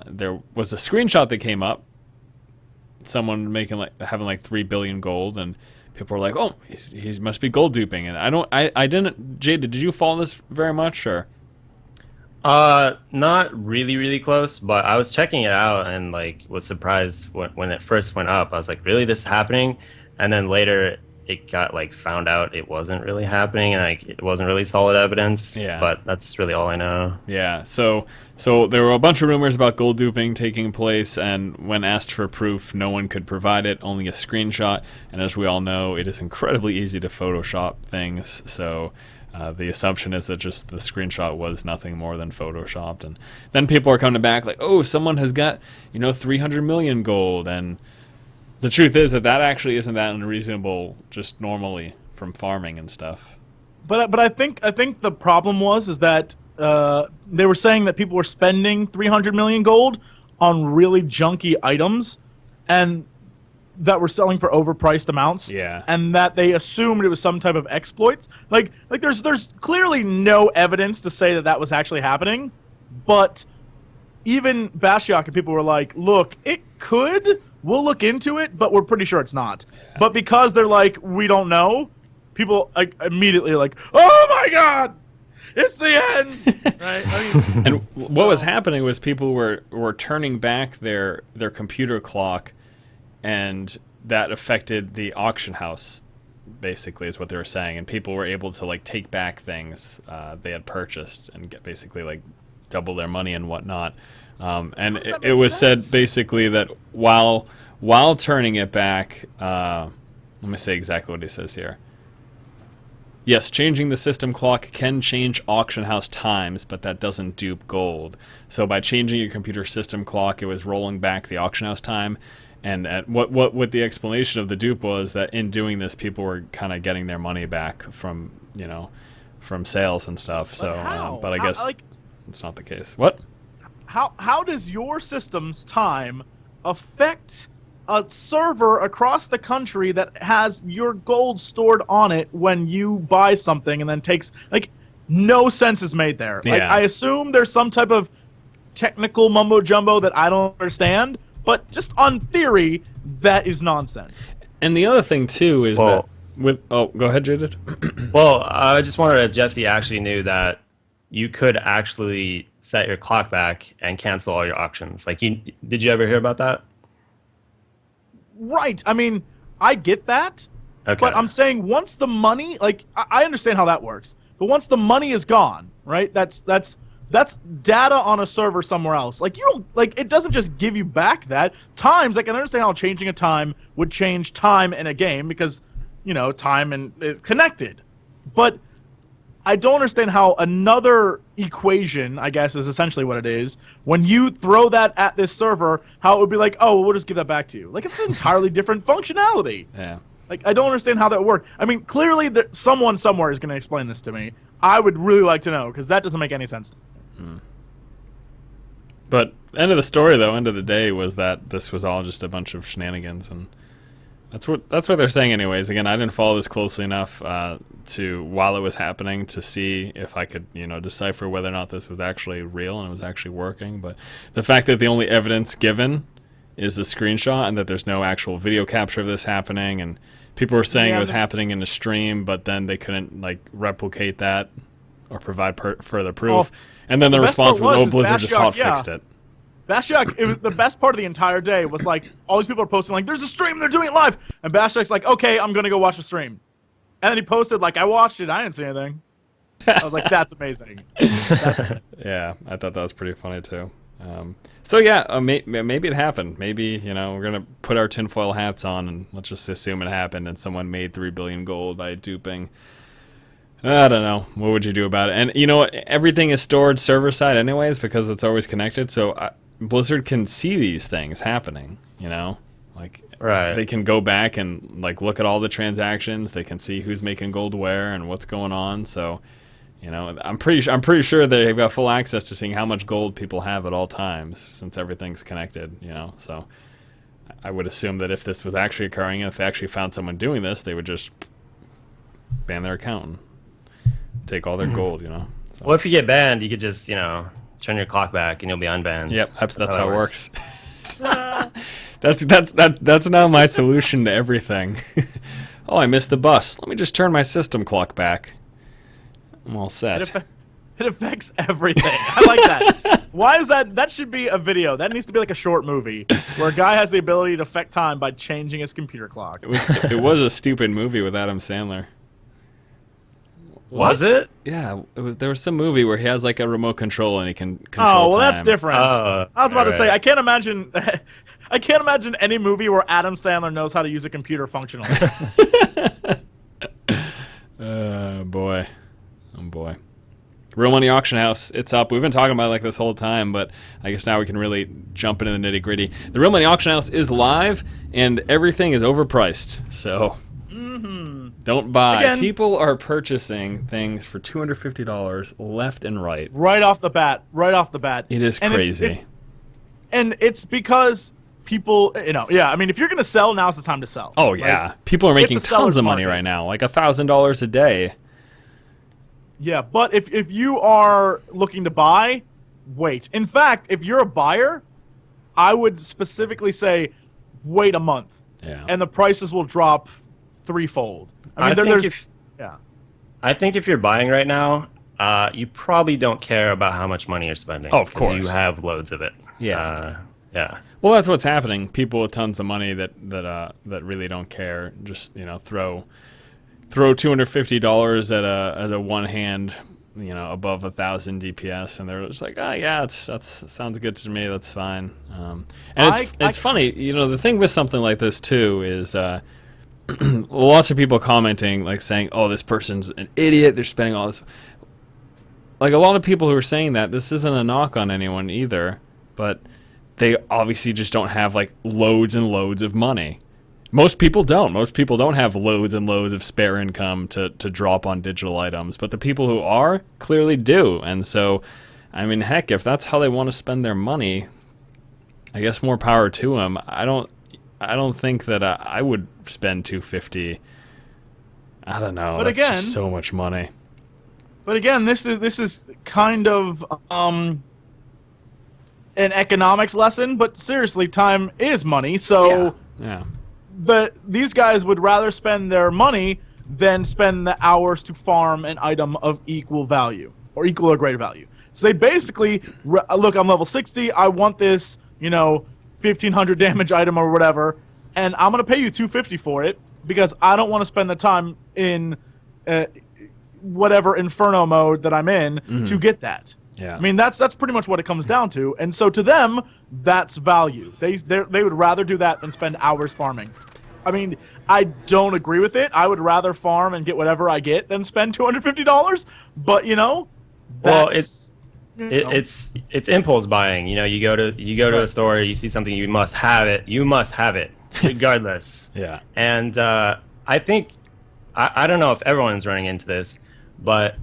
There was a screenshot that came up, someone having like 3 billion gold, and people were like, "Oh, he must be gold duping." And I didn't. Jade, did you follow this very much, or? Not really close, but I was checking it out and like was surprised when it first went up. I was like, really, this is happening? And then later it got like found out it wasn't really happening and like it wasn't really solid evidence. Yeah. But that's really all I know. Yeah. So there were a bunch of rumors about gold duping taking place, and when asked for proof, no one could provide it, only a screenshot. And as we all know, it is incredibly easy to Photoshop things. So the assumption is that just the screenshot was nothing more than photoshopped, and then people are coming back like, "Oh, someone has got 300 million gold," and the truth is that actually isn't that unreasonable, just normally from farming and stuff. But I think the problem is that they were saying that people were spending 300 million gold on really junky items, and that were selling for overpriced amounts. Yeah. And that they assumed it was some type of exploits. Like there's clearly no evidence to say that was actually happening, but even Bashiok and people were like, "Look, it could. We'll look into it, but we're pretty sure it's not." Yeah. But because they're like, "We don't know," people like immediately are like, "Oh my god, it's the end!" Right? And what was happening was people were turning back their computer clock, and that affected the auction house, basically, is what they were saying. And people were able to like take back things they had purchased and get basically like double their money and whatnot. And it was said basically that while turning it back, let me say exactly what he says here. Yes, changing the system clock can change auction house times, but that doesn't dupe gold. So by changing your computer system clock, it was rolling back the auction house time. And what the explanation of the dupe was that in doing this, people were kind of getting their money back from sales and stuff. But I guess it's not the case. What? How does your system's time affect a server across the country that has your gold stored on it when you buy something and then takes no sense is made there. Yeah. I assume there's some type of technical mumbo jumbo that I don't understand. But just on theory, that is nonsense. And the other thing too is that go ahead, Jaded. Well, I just wondered if Jesse actually knew that you could actually set your clock back and cancel all your auctions. Did you ever hear about that? Right. I mean, I get that. Okay. But I'm saying once the money, like, I understand how that works. But once the money is gone, right? That's data on a server somewhere else. Like, you don't, like, it doesn't just give you back that. Times, I can understand how changing a time would change time in a game because, you know, time is connected. But I don't understand how another equation, I guess, is essentially what it is. When you throw that at this server, how it would be like, oh, well, we'll just give that back to you. Like, it's an entirely different functionality. Yeah. Like, I don't understand how that worked. I mean, clearly, someone somewhere is going to explain this to me. I would really like to know, because that doesn't make any sense. But end of the story, though, end of the day, was that this was all just a bunch of shenanigans, and that's what they're saying, anyways. Again, I didn't follow this closely enough to while it was happening to see if I could, you know, decipher whether or not this was actually real and it was actually working. But the fact that the only evidence given is a screenshot and that there's no actual video capture of this happening, and people were saying it was happening in the stream, but then they couldn't like replicate that or provide further proof. Well, and then the response was, "Oh, Blizzard just Bashiok, hotfixed it." Bashiok, it was the best part of the entire day was like all these people are posting like, "There's a stream, they're doing it live," and Bashiok's like, "Okay, I'm gonna go watch the stream," and then he posted like, "I watched it, I didn't see anything." I was like, "That's amazing." Yeah, I thought that was pretty funny too. So yeah, maybe it happened. Maybe, you know, we're gonna put our tinfoil hats on and let's just assume it happened and someone made 3 billion gold by duping. I don't know. What would you do about it? And you know what? Everything is stored server side anyways because it's always connected. So Blizzard can see these things happening. You know, like they can go back and like look at all the transactions. They can see who's making gold where and what's going on. So. You know, I'm pretty sure they've got full access to seeing how much gold people have at all times, since everything's connected. You know, so I would assume that if this was actually occurring, and if they actually found someone doing this, they would just ban their account and take all their gold. You know. So. Well, if you get banned, you could just turn your clock back and you'll be unbanned. Yep, that's how it works. That's now my solution to everything. Oh, I missed the bus. Let me just turn my system clock back. I'm all set. It affects everything. I like that. Why is that? That should be a video. That needs to be like a short movie where a guy has the ability to affect time by changing his computer clock. It was a stupid movie with Adam Sandler. Was it? Yeah, there was some movie where he has like a remote control and he can control Oh, well, time. that's different. I was about to say I can't imagine. I can't imagine any movie where Adam Sandler knows how to use a computer functionally. Boy. Oh boy. Real Money Auction House, it's up. We've been talking about it like this whole time, but I guess now we can really jump into the nitty gritty. The Real Money Auction House is live, and everything is overpriced. So don't buy. Again, people are purchasing things for $250 left and right. Right off the bat. It is crazy. And it's because people, I mean, if you're going to sell, now's the time to sell. Oh, yeah. Right? People are making tons of money right now, like $1,000 a day. Yeah, but if you are looking to buy, wait. In fact, if you're a buyer, I would specifically say wait a month. Yeah. And the prices will drop threefold. I think if you're buying right now, you probably don't care about how much money you're spending. Oh, of course. You have loads of it. Yeah. Yeah. Well, that's what's happening. People with tons of money that really don't care just, throw $250 at a one hand, above 1,000 DPS, and they're just like, yeah, that sounds good to me. That's fine. And it's funny, the thing with something like this too is lots of people commenting like saying, oh, this person's an idiot. They're spending all this. Like a lot of people who are saying that, this isn't a knock on anyone either, but they obviously just don't have like loads and loads of money. Most people don't. Most people don't have loads and loads of spare income to drop on digital items. But the people who are clearly do. And so, I mean, heck, if that's how they want to spend their money, I guess more power to them. I don't think that I would spend $250. I don't know. But that's again, just so much money. But again, this is kind of an economics lesson. But seriously, time is money. So Yeah. These guys would rather spend their money than spend the hours to farm an item of equal value or equal or greater value. So they basically look, I'm level 60. I want this, 1,500 damage item or whatever. and I'm gonna pay you $250 for it because I don't want to spend the time in whatever Inferno mode that I'm in to get that. Yeah. I mean, that's pretty much what it comes down to. And so to them, that's value. They would rather do that than spend hours farming. I mean, I don't agree with it. I would rather farm and get whatever I get than spend $250. But that's, it's impulse buying. You go to a store, you see something, you must have it. You must have it, regardless. Yeah. And I think I don't know if everyone's running into this, but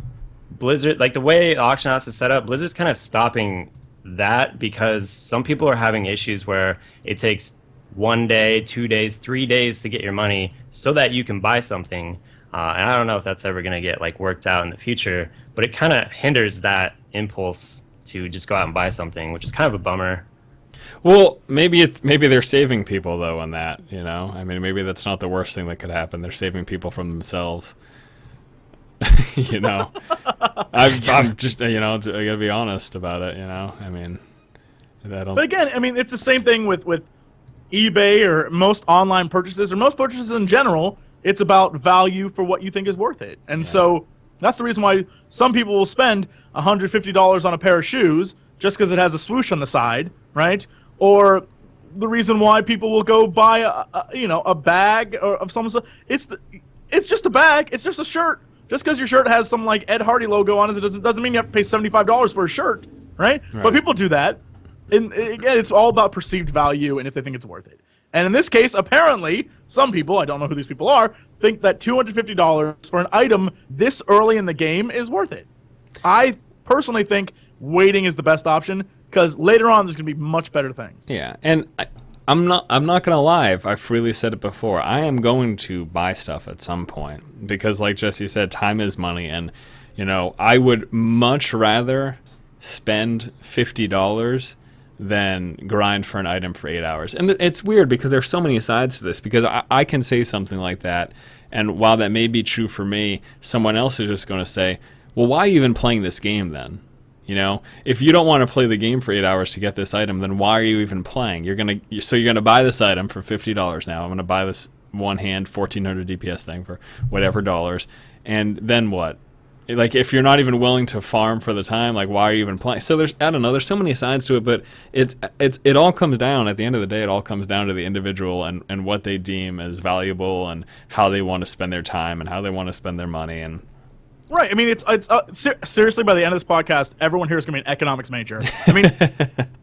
Blizzard, like the way the auction house is set up, Blizzard's kind of stopping that because some people are having issues where it takes 1 day, 2 days, 3 days to get your money so that you can buy something. And I don't know if that's ever going to get like worked out in the future, but it kind of hinders that impulse to just go out and buy something, which is kind of a bummer. Well, maybe they're saving people though on that. I mean, maybe that's not the worst thing that could happen. They're saving people from themselves. I'm just I gotta be honest about it. I mean, I don't. But again, I mean, it's the same thing with eBay or most online purchases or most purchases in general. It's about value for what you think is worth it, and so that's the reason why some people will spend $150 on a pair of shoes just because it has a swoosh on the side, right? Or the reason why people will go buy a bag or of some sort. It's just a bag. It's just a shirt. Just because your shirt has some like Ed Hardy logo on it doesn't mean you have to pay $75 for a shirt, right? But people do that. And again, it's all about perceived value and if they think it's worth it. And in this case, apparently, some people, I don't know who these people are, think that $250 for an item this early in the game is worth it. I personally think waiting is the best option because later on there's going to be much better things. Yeah, and I'm not gonna lie. I've freely said it before. I am going to buy stuff at some point because, like Jesse said, time is money, and I would much rather spend $50 than grind for an item for 8 hours. And it's weird because there's so many sides to this. Because I can say something like that, and while that may be true for me, someone else is just going to say, "Well, why are you even playing this game then?" If you don't want to play the game for 8 hours to get this item, then why are you even playing? You're gonna buy this item for $50 now. I'm gonna buy this one-hand 1400 DPS thing for whatever dollars, and then what? Like, if you're not even willing to farm for the time, like, why are you even playing? So there's so many sides to it, but it all comes down, at the end of the day, it all comes down to the individual and what they deem as valuable and how they want to spend their time and how they want to spend their money. And right. I mean, seriously, by the end of this podcast, everyone here is going to be an economics major. I mean,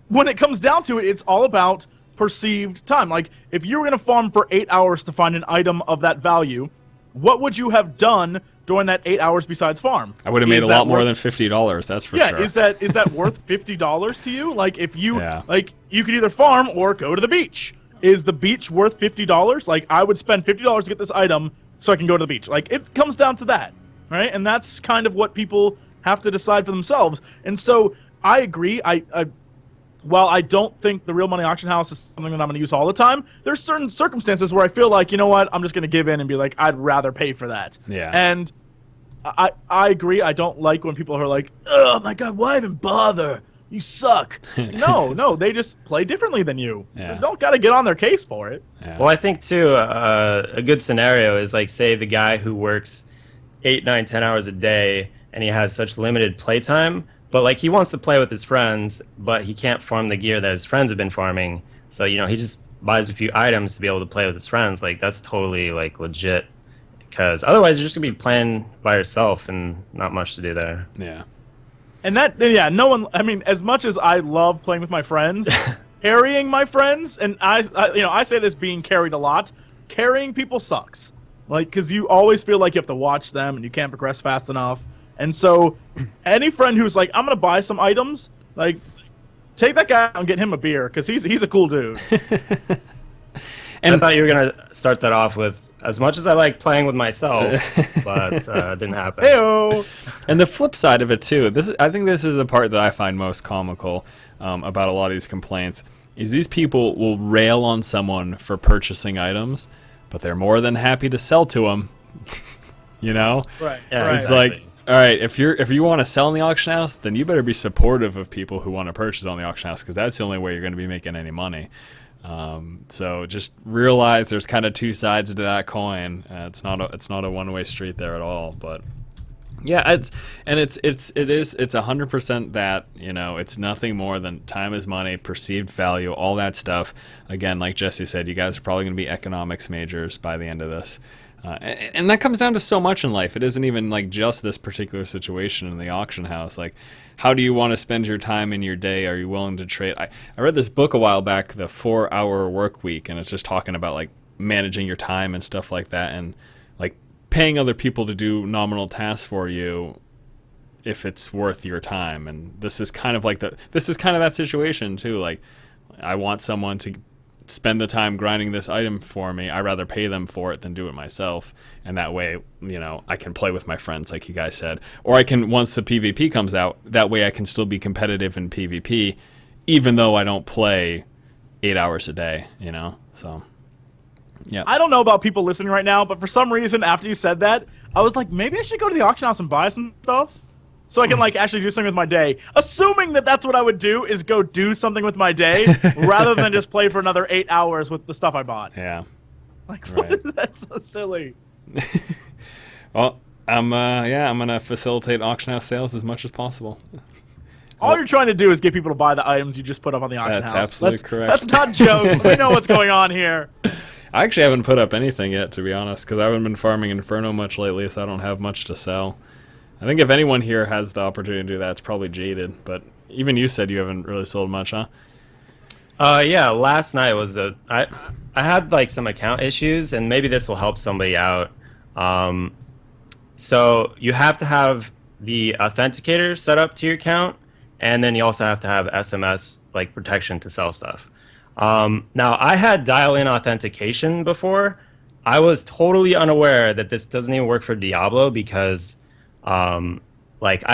when it comes down to it, it's all about perceived time. Like, if you were going to farm for 8 hours to find an item of that value, what would you have done during that 8 hours besides farm? I would have made a lot more than $50. That's for sure. Yeah, is that worth $50 to you? Like, if you you could either farm or go to the beach. Is the beach worth $50? Like, I would spend $50 to get this item so I can go to the beach. Like, it comes down to that, right? And that's kind of what people have to decide for themselves. And so I agree. While I don't think the real money auction house is something that I'm going to use all the time, there's certain circumstances where I feel like, you know what, I'm just going to give in and be like, I'd rather pay for that. Yeah. And I agree. I don't like when people are like, oh my God, why even bother? You suck. No, they just play differently than you. Yeah. You don't got to get on their case for it. Yeah. Well, I think too, a good scenario is like, say the guy who works 8, 9, 10 hours a day and he has such limited playtime, but like he wants to play with his friends, but he can't farm the gear that his friends have been farming. So, he just buys a few items to be able to play with his friends. Like, that's totally like legit, because otherwise you're just gonna be playing by yourself and not much to do there. Yeah. And no one, I mean, as much as I love playing with my friends, carrying my friends, and I say this being carried a lot, carrying people sucks. Like, because you always feel like you have to watch them and you can't progress fast enough. And so any friend who's like, I'm going to buy some items, like, take that guy and get him a beer, because he's a cool dude. And I thought you were going to start that off with, as much as I like playing with myself, but it didn't happen. Hey-o. And the flip side of it, too, I think this is the part that I find most comical about a lot of these complaints, is these people will rail on someone for purchasing items, but they're more than happy to sell to them. Right. Yeah, It's exactly. like, all right, if you want to sell in the auction house, then you better be supportive of people who want to purchase on the auction house, because that's the only way you're going to be making any money. So just realize there's kind of two sides to that coin. It's not a one-way street there at all. But yeah, it's 100% that, it's nothing more than time is money, perceived value, all that stuff. Again, like Jesse said, you guys are probably going to be economics majors by the end of this. And that comes down to so much in life. It isn't even like just this particular situation in the auction house. Like, how do you want to spend your time in your day? Are you willing to trade? I read this book a while back, The 4-Hour Work Week, and it's just talking about like managing your time and stuff like that, and like paying other people to do nominal tasks for you if it's worth your time. And this is kind of that situation too. Like, I want someone to spend the time grinding this item for me. I'd rather pay them for it than do it myself. And that way, I can play with my friends, like you guys said. Or I can, once the PvP comes out, that way I can still be competitive in PvP, even though I don't play 8 hours a day, So, yeah. I don't know about people listening right now, but for some reason, after you said that, I was like, maybe I should go to the auction house and buy some stuff, so I can actually do something with my day. Assuming that that's what I would do, is go do something with my day rather than just play for another 8 hours with the stuff I bought. Yeah. Right. That's so silly. Well, I'm gonna facilitate auction house sales as much as possible. All you're trying to do is get people to buy the items you just put up on the auction house. That's absolutely correct. That's not joke. We know what's going on here. I actually haven't put up anything yet, to be honest, because I haven't been farming Inferno much lately, so I don't have much to sell. I think if anyone here has the opportunity to do that, it's probably Jaded. But even you said you haven't really sold much, huh? Yeah, last night was I had some account issues, and maybe this will help somebody out. So you have to have the authenticator set up to your account, and then you also have to have SMS protection to sell stuff. Now, I had dial-in authentication before. I was totally unaware that this doesn't even work for Diablo because I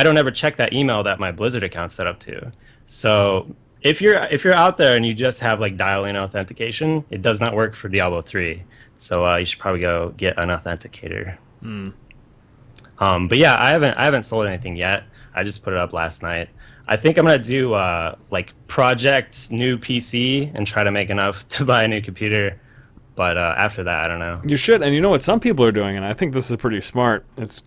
don't ever check that email that my Blizzard account's set up to. So if you're out there and you just have dial-in authentication, it does not work for Diablo 3. So you should probably go get an authenticator. But yeah, I haven't sold anything yet. I just put it up last night. I think I'm gonna do project new PC and try to make enough to buy a new computer. But after that, I don't know. You should, and you know what some people are doing, and I think this is pretty smart. It's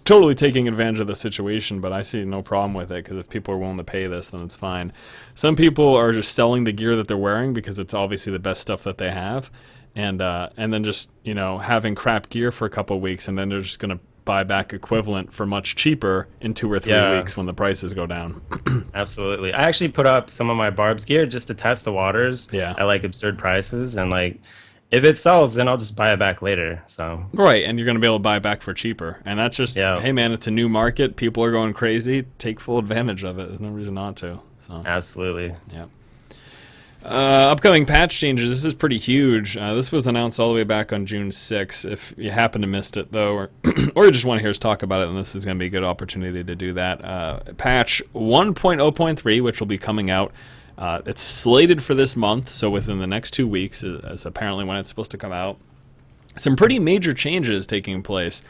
totally taking advantage of the situation, but I see no problem with it, because if people are willing to pay this, then it's fine. Some people are just selling the gear that they're wearing because it's obviously the best stuff that they have, and then just having crap gear for a couple of weeks, and then they're just gonna buy back equivalent for much cheaper in 2 or 3 weeks when the prices go down. Absolutely. I actually put up some of my Barb's gear just to test the waters at absurd prices, and if it sells, then I'll just buy it back later. So right, and you're going to be able to buy it back for cheaper. And that's just, hey man, it's a new market. People are going crazy. Take full advantage of it. There's no reason not to. So absolutely. Yeah. Upcoming patch changes. This is pretty huge. This was announced all the way back on June 6th. If you happen to missed it, though, or you just want to hear us talk about it, then this is going to be a good opportunity to do that. Patch 1.0.3, which will be coming out. It's slated for this month, so within the next 2 weeks is apparently when it's supposed to come out. Some pretty major changes taking place.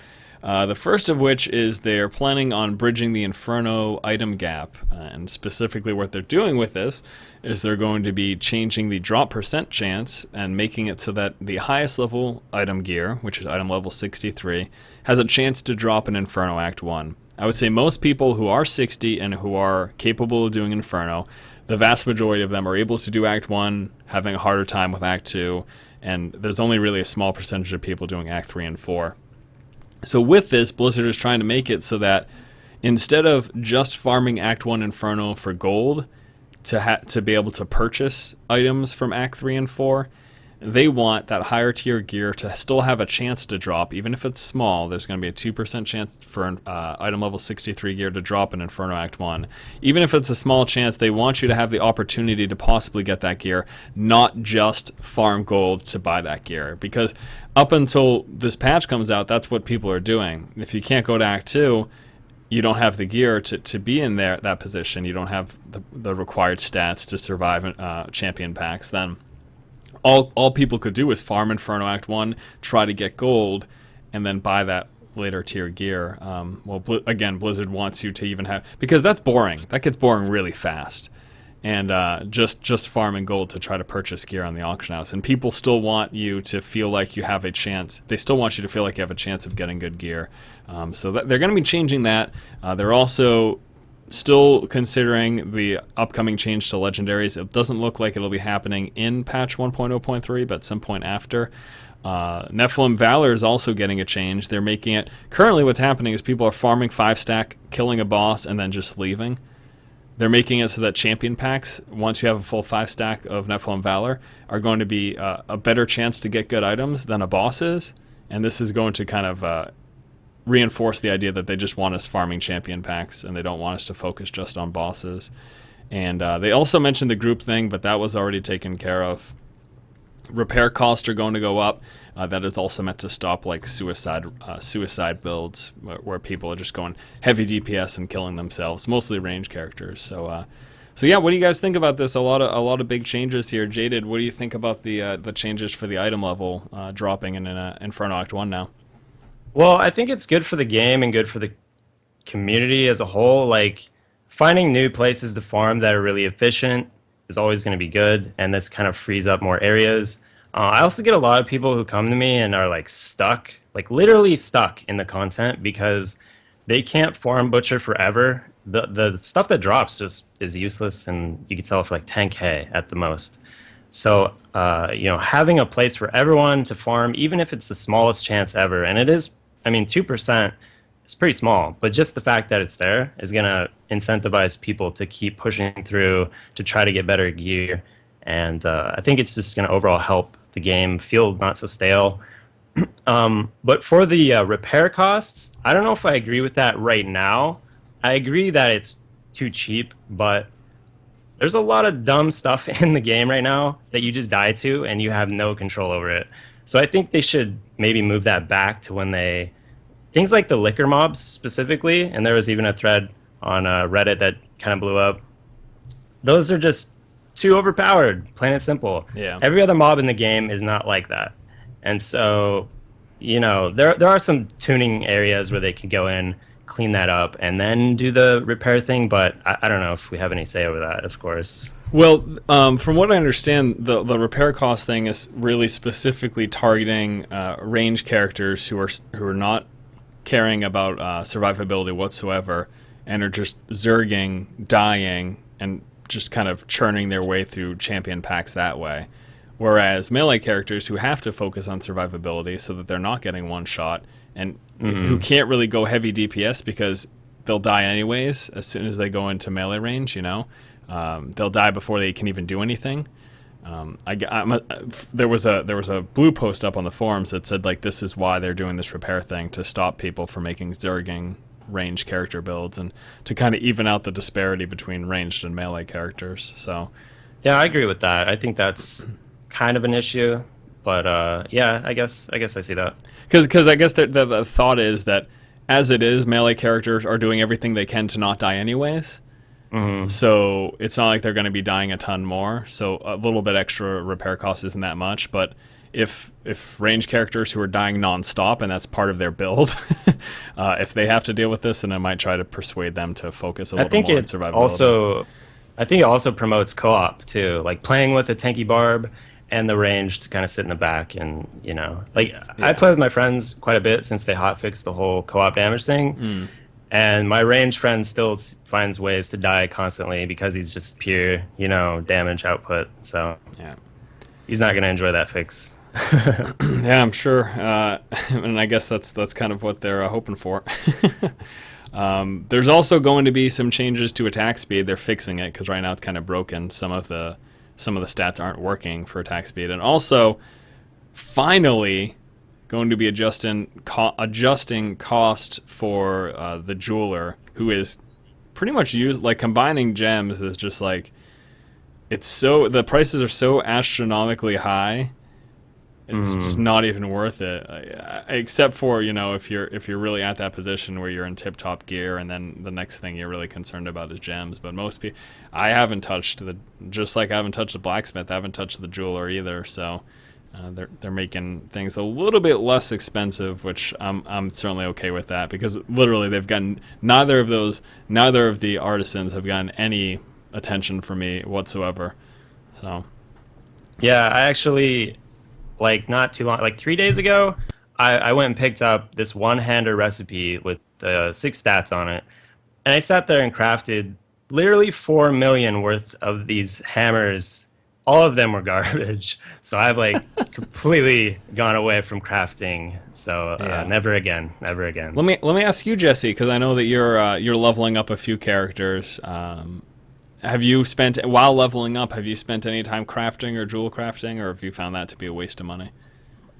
The first of which is they're planning on bridging the Inferno item gap, and specifically what they're doing with this is they're going to be changing the drop percent chance and making it so that the highest level item gear, which is item level 63, has a chance to drop in Inferno Act 1. I would say most people who are 60 and who are capable of doing Inferno, the vast majority of them are able to do Act 1, having a harder time with Act 2, and there's only really a small percentage of people doing Act 3 and 4. So with this, Blizzard is trying to make it so that instead of just farming Act 1 Inferno for gold to be able to purchase items from Act 3 and 4, they want that higher tier gear to still have a chance to drop, even if it's small. There's going to be a 2% chance for item level 63 gear to drop in Inferno Act 1. Even if it's a small chance, they want you to have the opportunity to possibly get that gear, not just farm gold to buy that gear. Because up until this patch comes out, that's what people are doing. If you can't go to Act 2, you don't have the gear to be in that position. You don't have the required stats to survive champion packs. Then all people could do is farm Inferno Act 1, try to get gold, and then buy that later tier gear. Again, Blizzard wants you to even have... Because that's boring. That gets boring really fast. and just farming gold to try to purchase gear on the auction house. And people still want you to feel like you have a chance. They still want you to feel like you have a chance of getting good gear. So they're going to be changing that. They're also still considering the upcoming change to legendaries. It doesn't look like it'll be happening in patch 1.0.3, but some point after. Nephilim Valor is also getting a change. They're making it... Currently what's happening is people are farming 5-stack, killing a boss, and then just leaving. They're making it so that champion packs, once you have a full 5-stack of Nephilim Valor, are going to be a better chance to get good items than a boss is. And this is going to kind of reinforce the idea that they just want us farming champion packs, and they don't want us to focus just on bosses. And they also mentioned the group thing, but that was already taken care of. Repair costs are going to go up. That is also meant to stop like suicide builds where people are just going heavy DPS and killing themselves, mostly range characters. So yeah, what do you guys think about this? A lot of big changes here. Jaded, what do you think about the changes for the item level dropping in Inferno Act 1 now? Well, I think it's good for the game and good for the community as a whole. Like, finding new places to farm that are really efficient is always going to be good, and this kind of frees up more areas. I also get a lot of people who come to me and are like stuck, like literally stuck in the content because they can't farm Butcher forever. The stuff that drops just is useless, and you can sell it for like 10K at the most. So, having a place for everyone to farm, even if it's the smallest chance ever, and it is, 2% is pretty small, but just the fact that it's there is going to incentivize people to keep pushing through to try to get better gear. And I think it's just going to overall help the game feel not so stale. But for the repair costs, I don't know if I agree with that right now. I agree that it's too cheap, but there's a lot of dumb stuff in the game right now that you just die to and you have no control over it. So I think they should maybe move that back to when things like the liquor mobs specifically, and there was even a thread on Reddit that kind of blew up. Those are just too overpowered, plain and simple. Yeah. Every other mob in the game is not like that. And so, there are some tuning areas where they could go in, clean that up, and then do the repair thing, but I don't know if we have any say over that, of course. Well, from what I understand, the repair cost thing is really specifically targeting range characters who are not caring about survivability whatsoever and are just zerging, dying, and just kind of churning their way through champion packs that way. Whereas melee characters who have to focus on survivability so that they're not getting one shot and who can't really go heavy DPS because they'll die anyways as soon as they go into melee range, they'll die before they can even do anything. There was a blue post up on the forums that said like this is why they're doing this repair thing, to stop people from making zerging range character builds and to kind of even out the disparity between ranged and melee characters. So yeah, I agree with that. I think that's kind of an issue, but yeah, I guess I see that. Because I guess the thought is that as it is, melee characters are doing everything they can to not die anyways. Mm-hmm. So it's not like they're going to be dying a ton more. So a little bit extra repair cost isn't that much. But if range characters who are dying nonstop and that's part of their build, if they have to deal with this, then I might try to persuade them to focus a little more on survivability. I think it also promotes co-op too, like playing with a tanky barb and the range to kind of sit in the back, and I play with my friends quite a bit since they hotfixed the whole co-op damage thing. And my range friend still finds ways to die constantly because he's just pure, damage output. So yeah, he's not going to enjoy that fix. Yeah, I'm sure. And I guess that's kind of what they're hoping for. There's also going to be some changes to attack speed. They're fixing it because right now it's kind of broken. Some of the stats aren't working for attack speed, and also finally going to be adjusting cost for the jeweler, who is pretty much combining gems is just like, the prices are so astronomically high, it's just not even worth it. Except for if you're really at that position where you're in tip top gear, and then the next thing you're really concerned about is gems. But most people, I haven't touched just like I haven't touched the blacksmith, I haven't touched the jeweler either. So. They're making things a little bit less expensive, which I'm certainly okay with that, because literally they've gotten neither of the artisans have gotten any attention for me whatsoever. So Yeah, I actually, like, not too long, like 3 days ago, I went and picked up this one-hander recipe with 6 stats on it. And I sat there and crafted literally 4 million worth of these hammers. All of them were garbage. So I've, like, completely gone away from crafting. So never again, never again. let me ask you, Jesse, because I know that you're leveling up a few characters. Have you spent, while leveling up, have you spent any time crafting or jewel crafting, or have you found that to be a waste of money?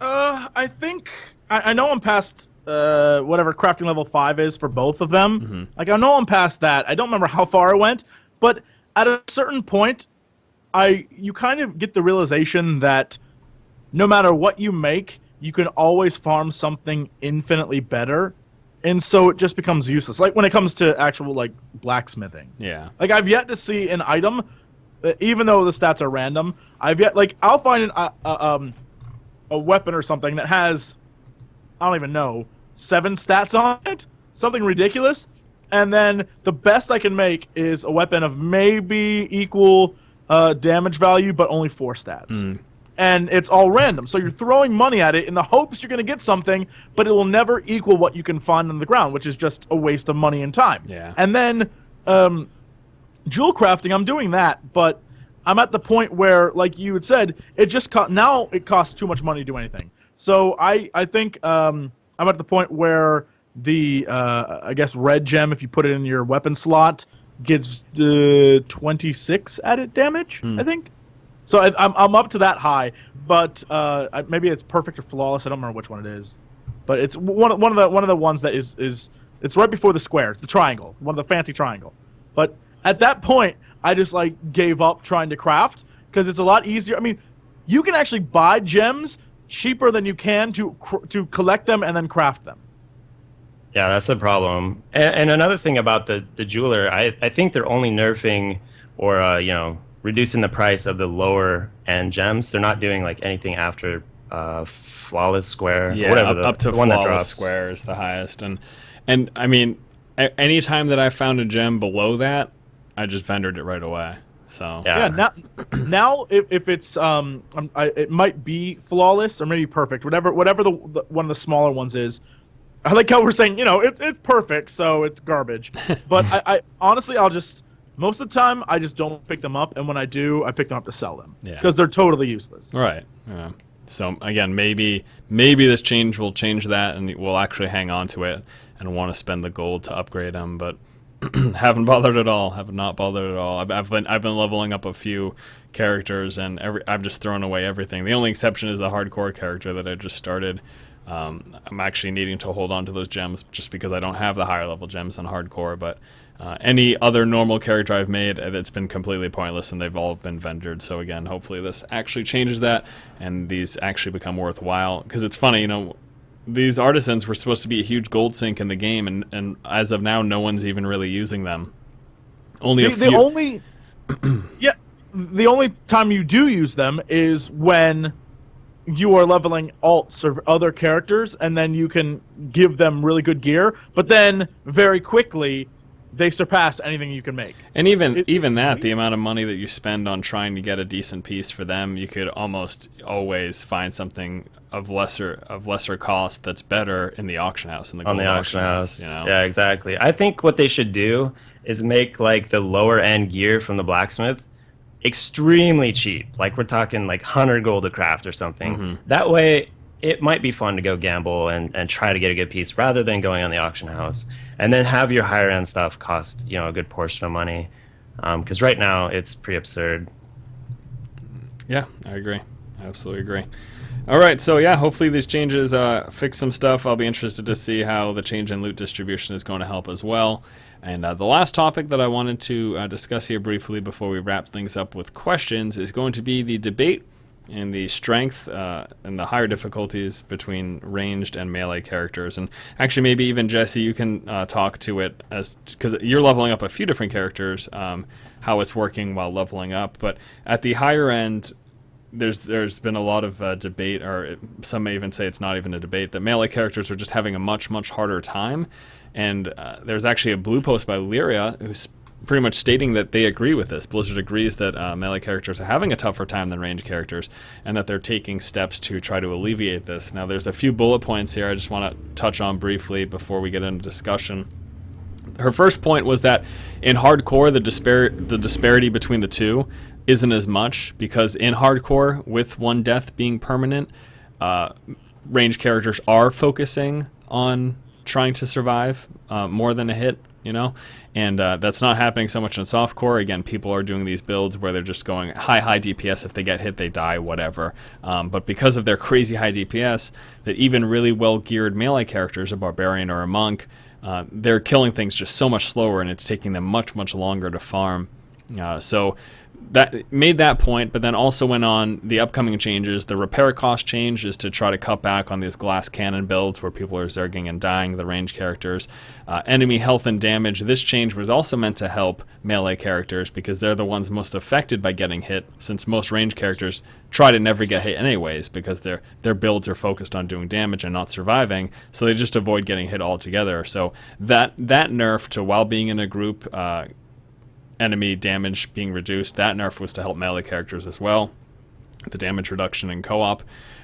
I think I know I'm past whatever crafting level 5 is for both of them. Mm-hmm. Like, I know I'm past that. I don't remember how far I went, but at a certain point, you kind of get the realization that no matter what you make, you can always farm something infinitely better, and so it just becomes useless. Like when it comes to actual like blacksmithing. Yeah. Like I've yet to see an item, even though the stats are random. I'll find a weapon or something that has, I don't even know, 7 stats on it, something ridiculous, and then the best I can make is a weapon of maybe equal damage value, but only 4 stats. And it's all random, so you're throwing money at it in the hopes you're going to get something, but it will never equal what you can find on the ground, which is just a waste of money and time. Yeah. And then jewel crafting, I'm doing that, but I'm at the point where, like you had said, it just now it costs too much money to do anything. So I think I'm at the point where the I guess red gem, if you put it in your weapon slot, gives 26 added damage. I think. So I'm up to that high, but maybe it's perfect or flawless. I don't remember which one it is, but it's one of the ones that is it's right before the square. It's the triangle, one of the fancy triangle. But at that point, I just like gave up trying to craft because it's a lot easier. I mean, you can actually buy gems cheaper than you can to collect them and then craft them. Yeah, that's the problem. And another thing about the jeweler, I think they're only nerfing or reducing the price of the lower end gems. They're not doing like anything after flawless square. Yeah, or whatever up to the one that flawless drops. square is the highest, and I mean, any time that I found a gem below that, I just vendored it right away. So Yeah. Now if it's it might be flawless or maybe perfect, whatever the one of the smaller ones is. I like how we're saying, it's perfect, so it's garbage. But I honestly, most of the time, I just don't pick them up, and when I do, I pick them up to sell them. Yeah. Because they're totally useless. Right. Yeah. So again, maybe this change will change that, and we'll actually hang on to it and want to spend the gold to upgrade them. But haven't bothered at all. Have not bothered at all. I've been leveling up a few characters, and I've just thrown away everything. The only exception is the hardcore character that I just started. I'm actually needing to hold on to those gems just because I don't have the higher level gems on hardcore, but any other normal character I've made, it's been completely pointless and they've all been vendored. So again, hopefully this actually changes that and these actually become worthwhile, because it's funny, these artisans were supposed to be a huge gold sink in the game, and as of now no one's even really using them. Only the only time you do use them is when you are leveling alts or other characters, and then you can give them really good gear, but then very quickly they surpass anything you can make. And even that, the amount of money that you spend on trying to get a decent piece for them, you could almost always find something of lesser cost that's better in the auction house. On the auction house. Yeah, exactly. I think what they should do is make like the lower end gear from the blacksmith extremely cheap. Like we're talking like 100 gold a craft or something. Mm-hmm. That way it might be fun to go gamble and try to get a good piece rather than going on the auction house, and then have your higher end stuff cost a good portion of money, because right now it's pretty absurd. Yeah, I agree. I absolutely agree. All right, so yeah, hopefully these changes fix some stuff. I'll be interested to see how the change in loot distribution is going to help as well. And the last topic that I wanted to discuss here briefly before we wrap things up with questions is going to be the debate and the strength and the higher difficulties between ranged and melee characters. And actually, maybe even Jesse, you can talk to it, because you're leveling up a few different characters, how it's working while leveling up. But at the higher end, there's been a lot of debate, or some may even say it's not even a debate, that melee characters are just having a much harder time. And there's actually a blue post by Lyria who pretty much stating that they agree with this. Blizzard agrees that melee characters are having a tougher time than range characters, and that they're taking steps to try to alleviate this. Now, there's a few bullet points here I just want to touch on briefly before we get into discussion. Her first point was that in hardcore, the disparity between the two isn't as much, because in hardcore, with one death being permanent, range characters are focusing on trying to survive more than a hit, and that's not happening so much in softcore. Again, people are doing these builds where they're just going high DPS. If they get hit, they die, whatever. But because of their crazy high DPS, that even really well-geared melee characters, a barbarian or a monk, they're killing things just so much slower, and it's taking them much, much longer to farm. So that made that point, but then also went on the upcoming changes. The repair cost change is to try to cut back on these glass cannon builds where people are zerging and dying, the range characters. Enemy health and damage. This change was also meant to help melee characters, because they're the ones most affected by getting hit, since most range characters try to never get hit anyways, because their builds are focused on doing damage and not surviving, so they just avoid getting hit altogether. So that nerf to, while being in a group, enemy damage being reduced, that nerf was to help melee characters as well, the damage reduction in co-op.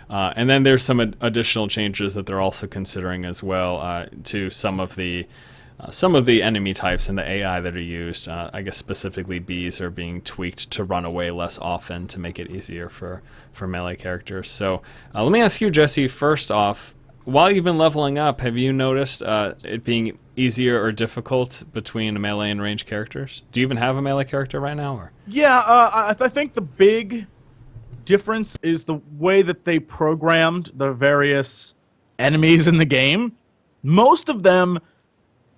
And then there's some additional changes that they're also considering as well, to some of the enemy types and the AI that are used. I guess specifically bees are being tweaked to run away less often to make it easier for melee characters. So let me ask you, Jesse, first off, while you've been leveling up, have you noticed it being easier or difficult between melee and range characters? Do you even have a melee character right now? Or? Yeah, I think the big difference is the way that they programmed the various enemies in the game. Most of them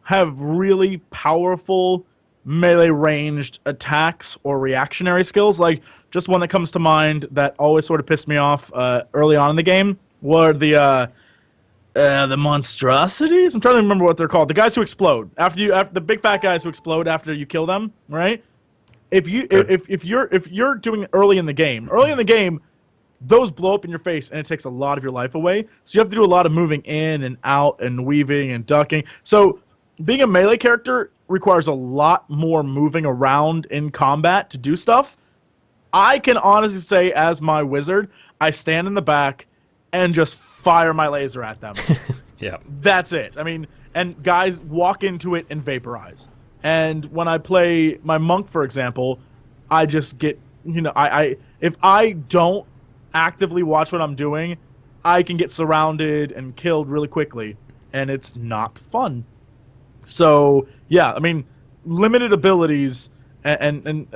have really powerful melee ranged attacks or reactionary skills. Like, just one that comes to mind that always sort of pissed me off early on in the game were the monstrosities. I'm trying to remember what they're called. The guys who explode after the big fat guys who explode after you kill them, right? If you're doing it early in the game, those blow up in your face and it takes a lot of your life away. So you have to do a lot of moving in and out and weaving and ducking. So being a melee character requires a lot more moving around in combat to do stuff. I can honestly say, as my wizard, I stand in the back and just fire my laser at them. Yeah. That's it. I mean, and guys walk into it and vaporize. And when I play my monk, for example, I just get, if I don't actively watch what I'm doing, I can get surrounded and killed really quickly, and it's not fun. So, yeah, I mean, limited abilities and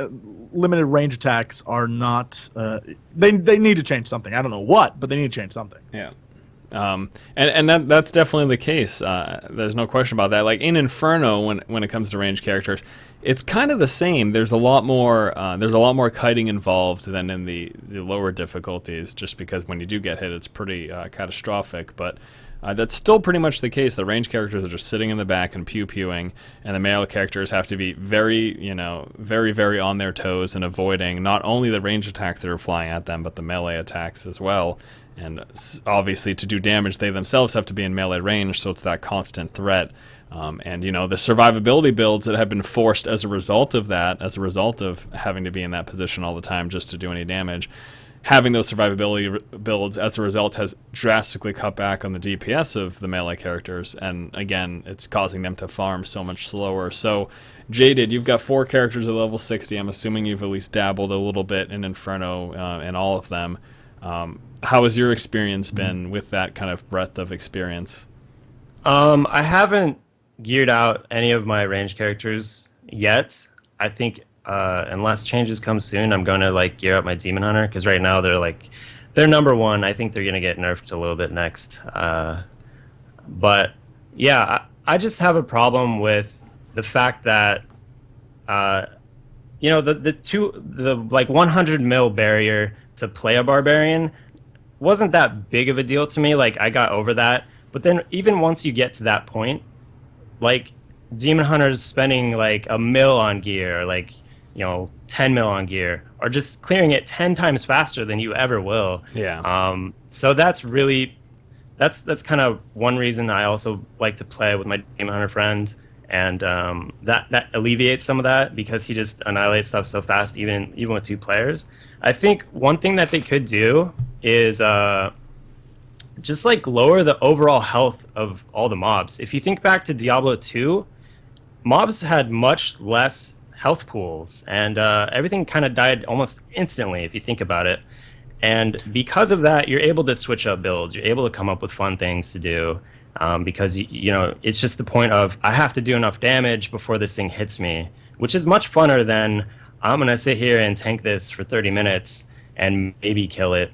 limited range attacks are not, they need to change something. I don't know what, but they need to change something. Yeah. And that's definitely the case. There's no question about that. Like in Inferno, when it comes to range characters, it's kind of the same. There's a lot more kiting involved than in the lower difficulties, just because when you do get hit, it's pretty catastrophic. But that's still pretty much the case. The range characters are just sitting in the back and pew-pewing, and the melee characters have to be very, very, very on their toes and avoiding not only the range attacks that are flying at them, but the melee attacks as well. And obviously, to do damage, they themselves have to be in melee range, so it's that constant threat. And, the survivability builds that have been forced as a result of that, as a result of having to be in that position all the time just to do any damage, having those survivability builds as a result has drastically cut back on the DPS of the melee characters. And, again, it's causing them to farm so much slower. So, Jaded, you've got 4 characters at level 60. I'm assuming you've at least dabbled a little bit in Inferno in all of them. How has your experience been with that kind of breadth of experience? I haven't geared out any of my range characters yet. I think unless changes come soon, I'm going to gear up my Demon Hunter, because right now they're number 1. I think they're going to get nerfed a little bit next. But yeah, I just have a problem with the fact that the 100 mil barrier to play a barbarian wasn't that big of a deal to me. I got over that. But then even once you get to that point, Demon Hunters spending a mil on gear, 10 mil on gear, or just clearing it 10 times faster than you ever will. Yeah. So that's kind of one reason I also like to play with my Demon Hunter friend. and that alleviates some of that because he just annihilates stuff so fast, even with 2 players. I think one thing that they could do is just like lower the overall health of all the mobs. If you think back to Diablo 2, mobs had much less health pools, and everything kind of died almost instantly if you think about it. And because of that, you're able to switch up builds. You're able to come up with fun things to do because you know it's just the point of I have to do enough damage before this thing hits me, which is much funner than I'm gonna sit here and tank this for 30 minutes and maybe kill it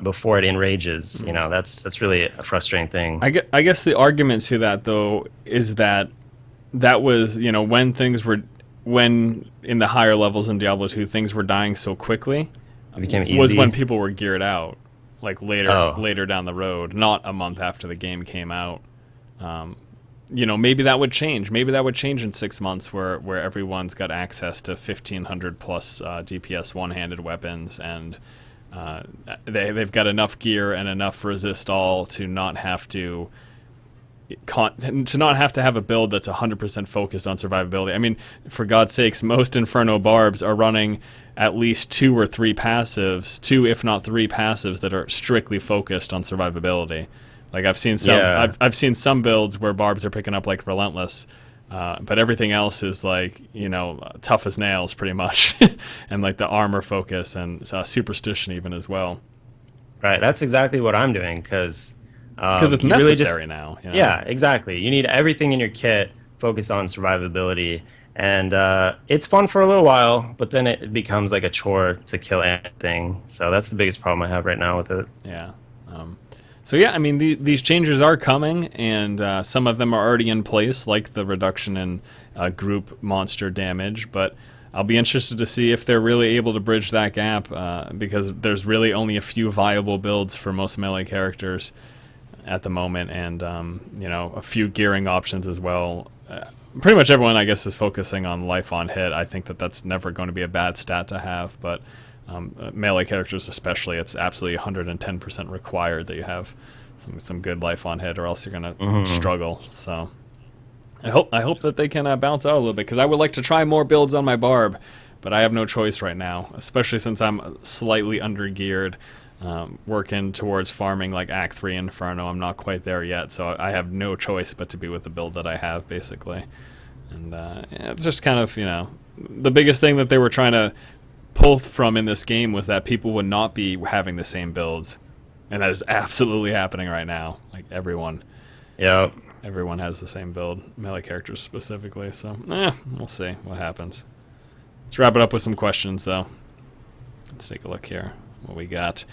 before it enrages. You know, that's really a frustrating thing. I guess the argument to that though is that was, you know, when in the higher levels in Diablo 2 things were dying so quickly. It became easy. Was when people were geared out, like later down the road, not a month after the game came out. You know, maybe that would change. Maybe that would change in 6 months, where everyone's got access to 1,500 plus DPS one-handed weapons, and they've got enough gear and enough resist all to not have to have a build that's 100% focused on survivability. I mean, for God's sakes, most Inferno barbs are running at least 2 or 3 passives, 2 if not 3 passives that are strictly focused on survivability. Like I've seen some builds where barbs are picking up like Relentless, but everything else is like, you know, tough as nails pretty much, and like the armor focus and superstition even as well. Right, that's exactly what I'm doing because it's necessary now. You know? Yeah, exactly. You need everything in your kit focused on survivability, and it's fun for a little while, but then it becomes like a chore to kill anything. So that's the biggest problem I have right now with it. Yeah. So yeah, I mean, these changes are coming, and some of them are already in place, like the reduction in group monster damage, but I'll be interested to see if they're really able to bridge that gap, because there's really only a few viable builds for most melee characters at the moment, and you know, a few gearing options as well. Pretty much everyone, I guess, is focusing on life on hit. I think that's never going to be a bad stat to have, but melee characters especially, it's absolutely 110% required that you have some good life on hit, or else you're going to struggle. So I hope that they can balance out a little bit, because I would like to try more builds on my barb, but I have no choice right now, especially since I'm slightly under-geared. Working towards farming like Act 3 Inferno. I'm not quite there yet, so I have no choice but to be with the build that I have, basically. And it's just kind of, you know, the biggest thing that they were trying to pull from in this game was that people would not be having the same builds, and that is absolutely happening right now. Like everyone has the same build, melee characters specifically. So we'll see what happens. Let's wrap it up with some questions, though. Let's take a look here. What we got.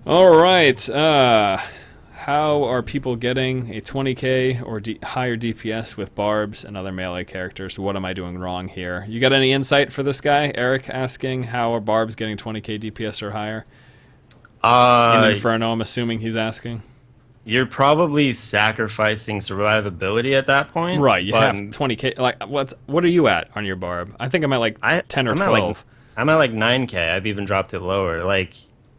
All right. How are people getting a 20k or higher DPS with barbs and other melee characters? What am I doing wrong here? You got any insight for this guy? Eric asking, how are barbs getting 20k DPS or higher? In Inferno, I'm assuming he's asking. You're probably sacrificing survivability at that point. Right, you have 20k. Like, what are you at on your barb? I think I'm at like 10 or 12. I'm at like 9k. I've even dropped it lower. Like,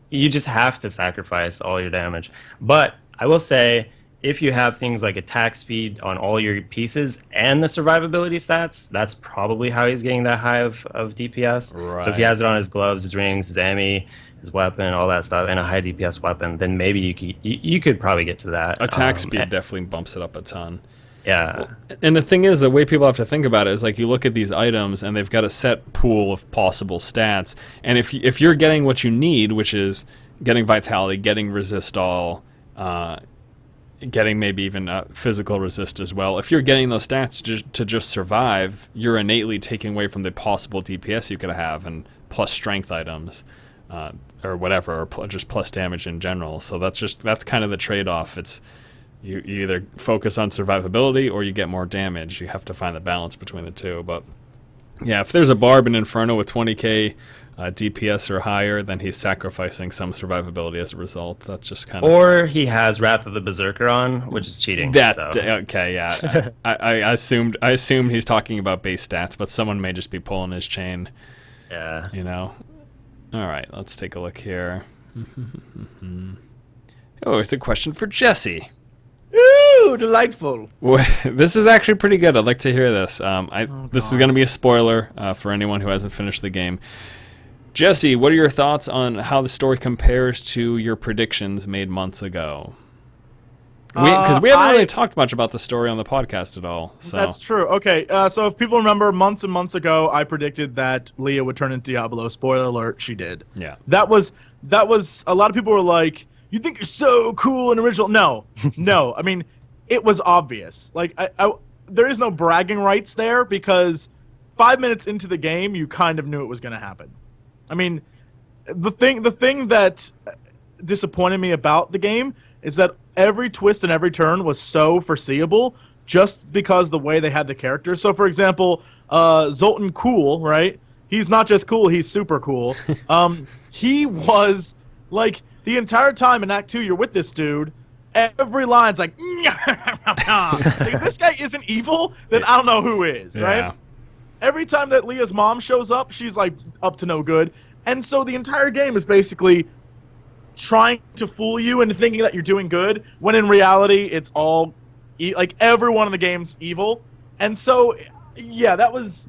you just have to sacrifice all your damage. But I will say, if you have things like attack speed on all your pieces and the survivability stats, that's probably how he's getting that high of DPS. Right. So if he has it on his gloves, his rings, his ammi, his weapon, all that stuff, and a high DPS weapon, then maybe you could probably get to that. Attack speed definitely bumps it up a ton. Yeah. And the thing is, the way people have to think about it is, like, you look at these items and they've got a set pool of possible stats, and if you're getting what you need, which is getting vitality, getting resist all, getting maybe even physical resist as well, if you're getting those stats to just survive, you're innately taking away from the possible DPS you could have, and plus strength items, or whatever, or just plus damage in general. So that's kind of the trade-off. It's You either focus on survivability or you get more damage. You have to find the balance between the two. But yeah, if there's a barb in Inferno with 20k DPS or higher, then he's sacrificing some survivability as a result. That's just kind of... Or he has Wrath of the Berserker on, which is cheating. Okay, yeah. I assumed he's talking about base stats, but someone may just be pulling his chain. Yeah. You know? All right, let's take a look here. Oh, it's a question for Jesse. Ooh, delightful. This is actually pretty good. I'd like to hear this. This is going to be a spoiler for anyone who hasn't finished the game. Jesse, what are your thoughts on how the story compares to your predictions made months ago? Because we haven't really talked much about the story on the podcast at all. So. That's true. Okay, so if people remember, months and months ago, I predicted that Leah would turn into Diablo. Spoiler alert, she did. Yeah. That was a lot of people were like, "You think you're so cool and original?" No, no. I mean, it was obvious. Like, there is no bragging rights there because 5 minutes into the game, you kind of knew it was going to happen. I mean, the thing that disappointed me about the game is that every twist and every turn was so foreseeable just because the way they had the characters. So, for example, Zoltan Cool, right? He's not just cool, he's super cool. He was, like, the entire time in Act 2 you're with this dude, every line's like, if this guy isn't evil, then I don't know who is, right? Yeah. Every time that Leah's mom shows up, she's, like, up to no good. And so the entire game is basically trying to fool you into thinking that you're doing good, when in reality, it's all, like, everyone in the game's evil. And so, yeah, that was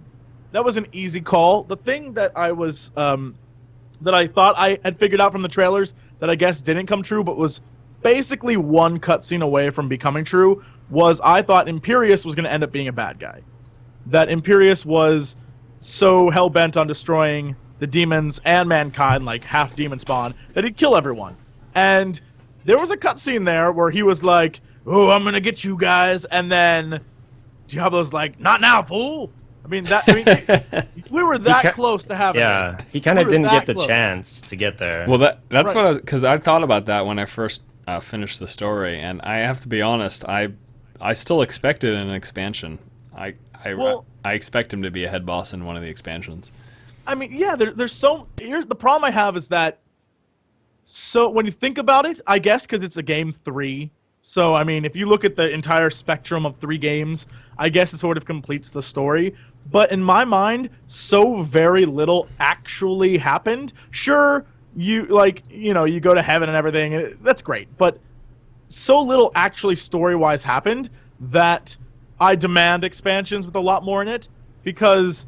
an easy call. The thing that I was, that I thought I had figured out from the trailers that I guess didn't come true, but was basically one cutscene away from becoming true, was I thought Imperius was going to end up being a bad guy. That Imperius was so hell-bent on destroying the demons and mankind, like half demon spawn, that he'd kill everyone. And there was a cutscene there where he was like, "Oh, I'm going to get you guys," and then Diablo's like, "Not now, fool." I mean, we were that close to having it. He kind of didn't get the close. chance to get there. Well, that's Right. what I was, because I thought about that when I first finished the story, and I have to be honest, I still expected an expansion. I expect him to be a head boss in one of the expansions. I mean, yeah, there's so... Here's the problem I have is that... So, when you think about it, I guess because it's a game 3... So, I mean, if you look at the entire spectrum of 3 games, I guess it sort of completes the story. But in my mind, so very little actually happened. Sure, you go to heaven and everything, that's great. But so little actually story-wise happened that I demand expansions with a lot more in it. Because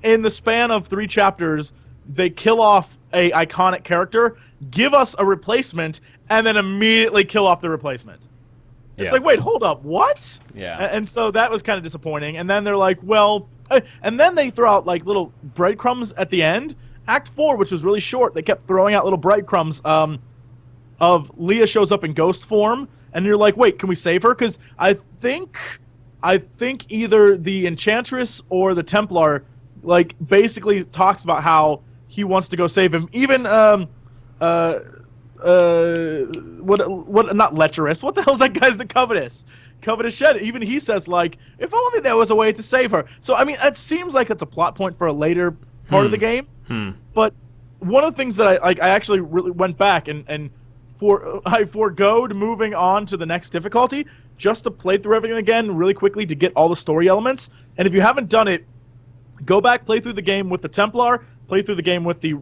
in the span of 3 chapters, they kill off a iconic character, give us a replacement, and then immediately kill off the replacement. It's like, wait, hold up, what? Yeah. And so that was kind of disappointing. And then they're like, well... And then they throw out, like, little breadcrumbs at the end. Act 4, which was really short, they kept throwing out little breadcrumbs of Leah shows up in ghost form, and you're like, wait, can we save her? Because I think either the Enchantress or the Templar, like, basically talks about how he wants to go save him. Even, not Lecherous. What the hell's that guy's the Covetous? Covetous Shed. Even he says, like, if only there was a way to save her. So, I mean, it seems like it's a plot point for a later part of the game. But one of the things that I actually really went back and I foregoed moving on to the next difficulty just to play through everything again really quickly to get all the story elements. And if you haven't done it, go back, play through the game with the Templar, play through the game with the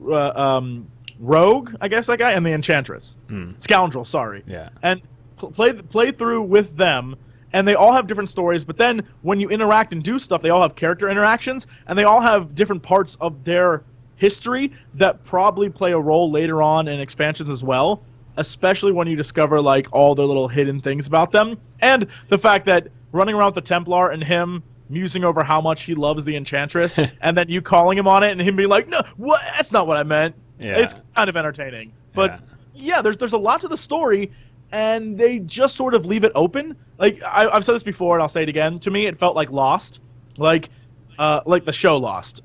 Rogue, I guess that guy, and the Enchantress. Scoundrel, sorry. Yeah. And play through with them, and they all have different stories, but then when you interact and do stuff, they all have character interactions, and they all have different parts of their history that probably play a role later on in expansions as well, especially when you discover, like, all the little hidden things about them. And the fact that running around with the Templar and him musing over how much he loves the Enchantress, and then you calling him on it and him being like, no, what? That's not what I meant. Yeah. It's kind of entertaining. But, yeah, there's a lot to the story, and they just sort of leave it open. Like, I've said this before, and I'll say it again. To me, it felt like Lost. Like the show Lost.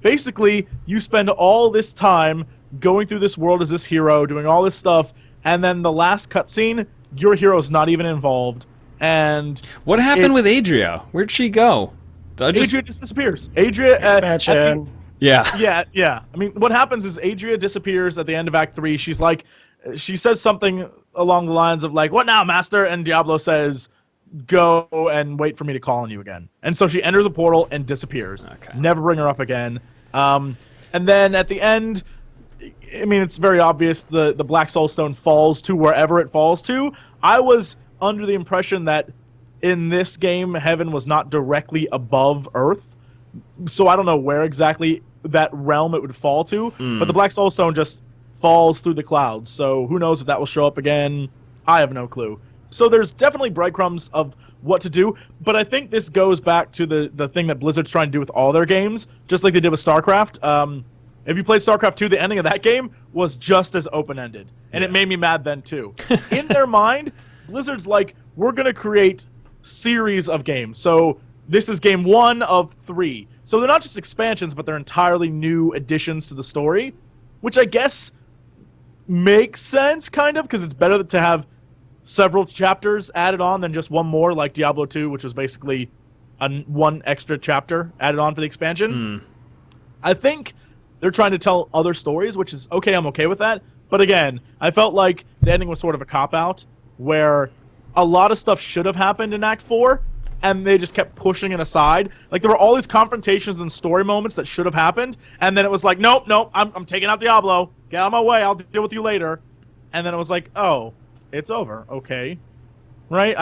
Basically, you spend all this time going through this world as this hero, doing all this stuff, and then the last cutscene, your hero's not even involved. And what happened with Adria? Where'd she go? Adria just disappears. Adria... Expansion. Yeah. Yeah. I mean, what happens is Adria disappears at the end of Act 3. She's like... She says something along the lines of, like, what now, master? And Diablo says, go and wait for me to call on you again. And so she enters a portal and disappears. Okay. Never bring her up again. And then at the end... I mean, it's very obvious the Black Soul Stone falls to wherever it falls to. I was under the impression that in this game, heaven was not directly above Earth. So I don't know where exactly that realm it would fall to. But the Black Soul Stone just falls through the clouds. So who knows if that will show up again? I have no clue. So there's definitely breadcrumbs of what to do. But I think this goes back to the thing that Blizzard's trying to do with all their games, just like they did with StarCraft. If you played StarCraft 2, the ending of that game was just as open-ended. And it made me mad then, too. In their mind, Blizzard's like, we're going to create series of games. So this is game 1 of 3. So they're not just expansions, but they're entirely new additions to the story, which I guess makes sense, kind of, because it's better to have several chapters added on than just one more, like Diablo 2, which was basically one extra chapter added on for the expansion. I think they're trying to tell other stories, which is okay. I'm okay with that. But again, I felt like the ending was sort of a cop-out, where a lot of stuff should have happened in Act 4, and they just kept pushing it aside. Like, there were all these confrontations and story moments that should have happened, and then it was like, nope, I'm taking out Diablo. Get out of my way. I'll deal with you later. And then it was like, oh, it's over. Okay. Right?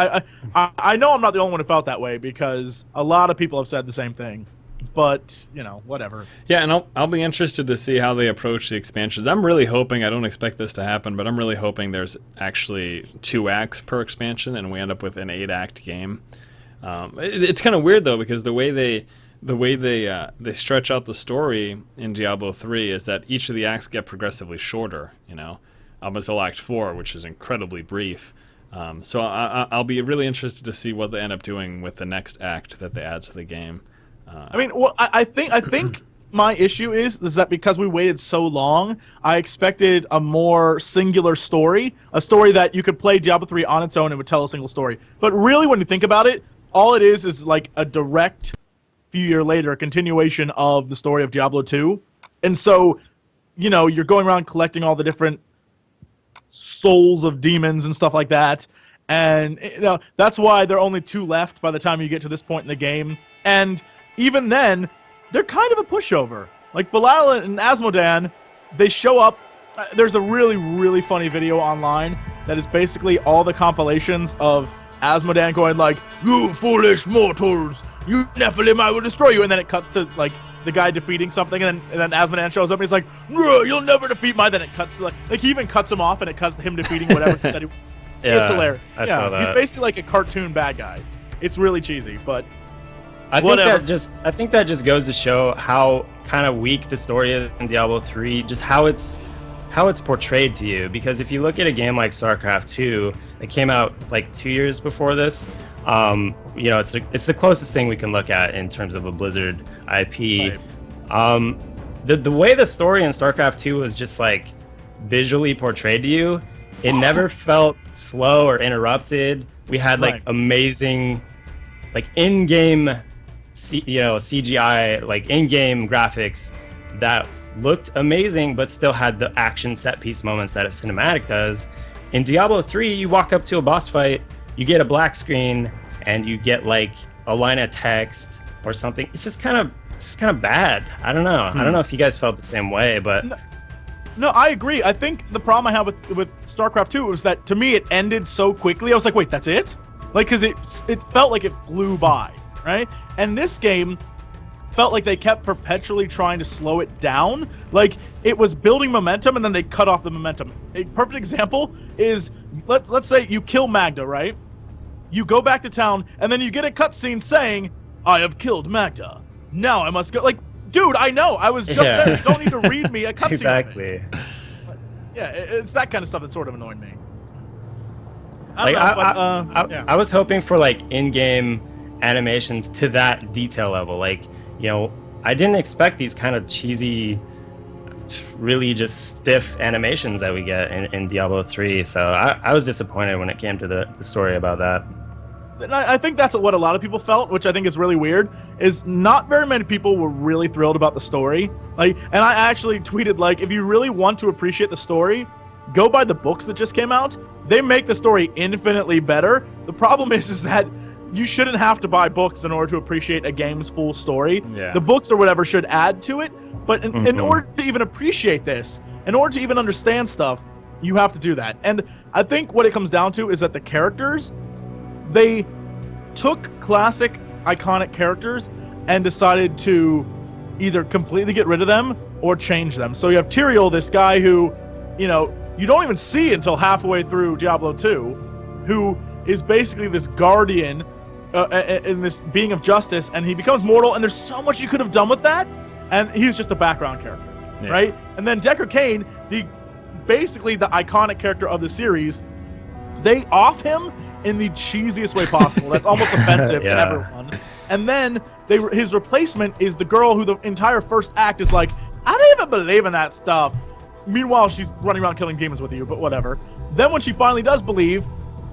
I know I'm not the only one who felt that way, because a lot of people have said the same thing. But, whatever. Yeah, and I'll be interested to see how they approach the expansions. I'm really hoping, I don't expect this to happen, but I'm really hoping there's actually 2 acts per expansion, and we end up with an 8-act game. It's kind of weird though, because the way they stretch out the story in Diablo 3 is that each of the acts get progressively shorter, up until Act 4, which is incredibly brief. So I'll be really interested to see what they end up doing with the next act that they add to the game. I think my issue is that because we waited so long, I expected a more singular story, a story that you could play Diablo 3 on its own and would tell a single story. But really, when you think about it, all it is like a direct, few years later, a continuation of the story of Diablo 2. And so, you're going around collecting all the different souls of demons and stuff like that. And, that's why there are only 2 left by the time you get to this point in the game. And even then, they're kind of a pushover. Like, Belial and Asmodan, they show up. There's a really, really funny video online that is basically all the compilations of Asmodan going like, "You foolish mortals, you Nephilim, I will destroy you," and then it cuts to like the guy defeating something, and then Asmodan shows up and he's like, "No, you'll never defeat my." Then it cuts to like he even cuts him off, and it cuts to him defeating whatever he said. It's hilarious. I saw that. He's basically like a cartoon bad guy. It's really cheesy, but I think that just goes to show how kind of weak the story is in Diablo 3, just how it's portrayed to you. Because if you look at a game like StarCraft 2, it came out like 2 years before this. It's the closest thing we can look at in terms of a Blizzard IP. Right. The way the story in StarCraft 2 was just like visually portrayed to you, it never felt slow or interrupted. We had like amazing, like in-game, CGI, like in-game graphics that looked amazing, but still had the action set piece moments that a cinematic does. In Diablo 3, you walk up to a boss fight, you get a black screen, and you get like a line of text or something. It's just kind of bad. I don't know. I don't know if you guys felt the same way, but no, I agree. I think the problem I have with StarCraft 2 was that to me it ended so quickly. I was like, wait, that's it? Like, because it felt like it flew by, right? And this game felt like they kept perpetually trying to slow it down. Like, it was building momentum, and then they cut off the momentum. A perfect example is, let's say you kill Magda, right? You go back to town, and then you get a cutscene saying, "I have killed Magda. Now I must go." Like, dude, I know. I was just there. You don't need to read me a cutscene. Exactly. Yeah, it's that kind of stuff that sort of annoyed me. I was hoping for like in-game animations to that detail level. Like, I didn't expect these kind of cheesy, really just stiff animations that we get in Diablo 3. So I was disappointed when it came to the story about that. And I think that's what a lot of people felt, which I think is really weird, is not very many people were really thrilled about the story. Like, and I actually tweeted, like, if you really want to appreciate the story, go buy the books that just came out. They make the story infinitely better. The problem is that you shouldn't have to buy books in order to appreciate a game's full story. Yeah. The books or whatever should add to it, but in order to even appreciate this, in order to even understand stuff, you have to do that. And I think what it comes down to is that the characters they took classic, iconic characters and decided to either completely get rid of them or change them. So you have Tyrael, this guy who, you don't even see until halfway through Diablo 2, who is basically this guardian in this being of justice, and he becomes mortal, and there's so much you could have done with that, and he's just a background character, right? And then Deckard Cain, basically the iconic character of the series, they off him in the cheesiest way possible. That's almost offensive to everyone. And then his replacement is the girl who the entire first act is like, I don't even believe in that stuff. Meanwhile, she's running around killing demons with you, but whatever. Then when she finally does believe,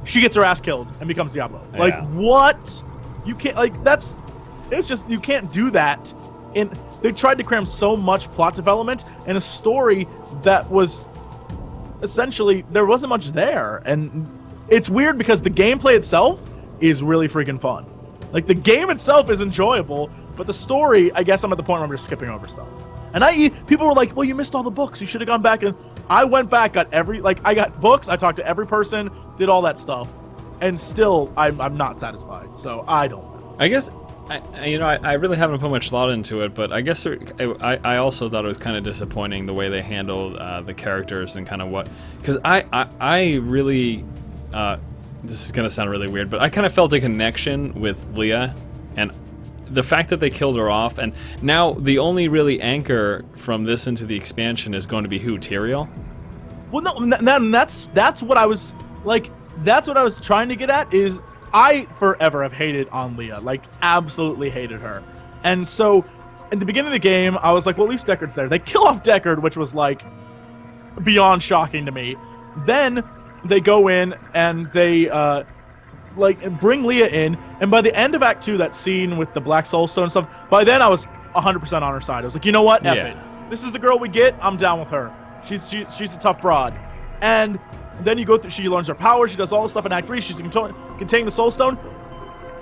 she gets her ass killed and becomes Diablo. Yeah. Like, what? You can't, it's just, you can't do that. They tried to cram so much plot development in a story that was essentially, there wasn't much there. And it's weird because the gameplay itself is really freaking fun. Like, the game itself is enjoyable, but the story, I guess I'm at the point where I'm just skipping over stuff. And people were like, well, you missed all the books. You should have gone back. And I went back, I got books. I talked to every person, did all that stuff. And still, I'm not satisfied. So I don't know. I guess, I really haven't put much thought into it, but I guess I also thought it was kind of disappointing the way they handled the characters and kind of what, because I really, this is going to sound really weird, but I kind of felt a connection with Leah, and the fact that they killed her off, and now the only really anchor from this into the expansion is going to be who? Tyrael? Well, no, that's what I was like. That's what I was trying to get at. Is I forever have hated on Leah, like absolutely hated her, and so in the beginning of the game, I was like, well, at least Deckard's there. They kill off Deckard, which was like beyond shocking to me. Then they go in and they bring Leah in, and by the end of Act 2, that scene with the Black Soulstone stuff, by then I was 100% on her side. I was like, you know what? F it. This is the girl we get. I'm down with her. She's a tough broad. And then you go through, she learns her power, she does all this stuff in Act 3, she's containing the Soulstone.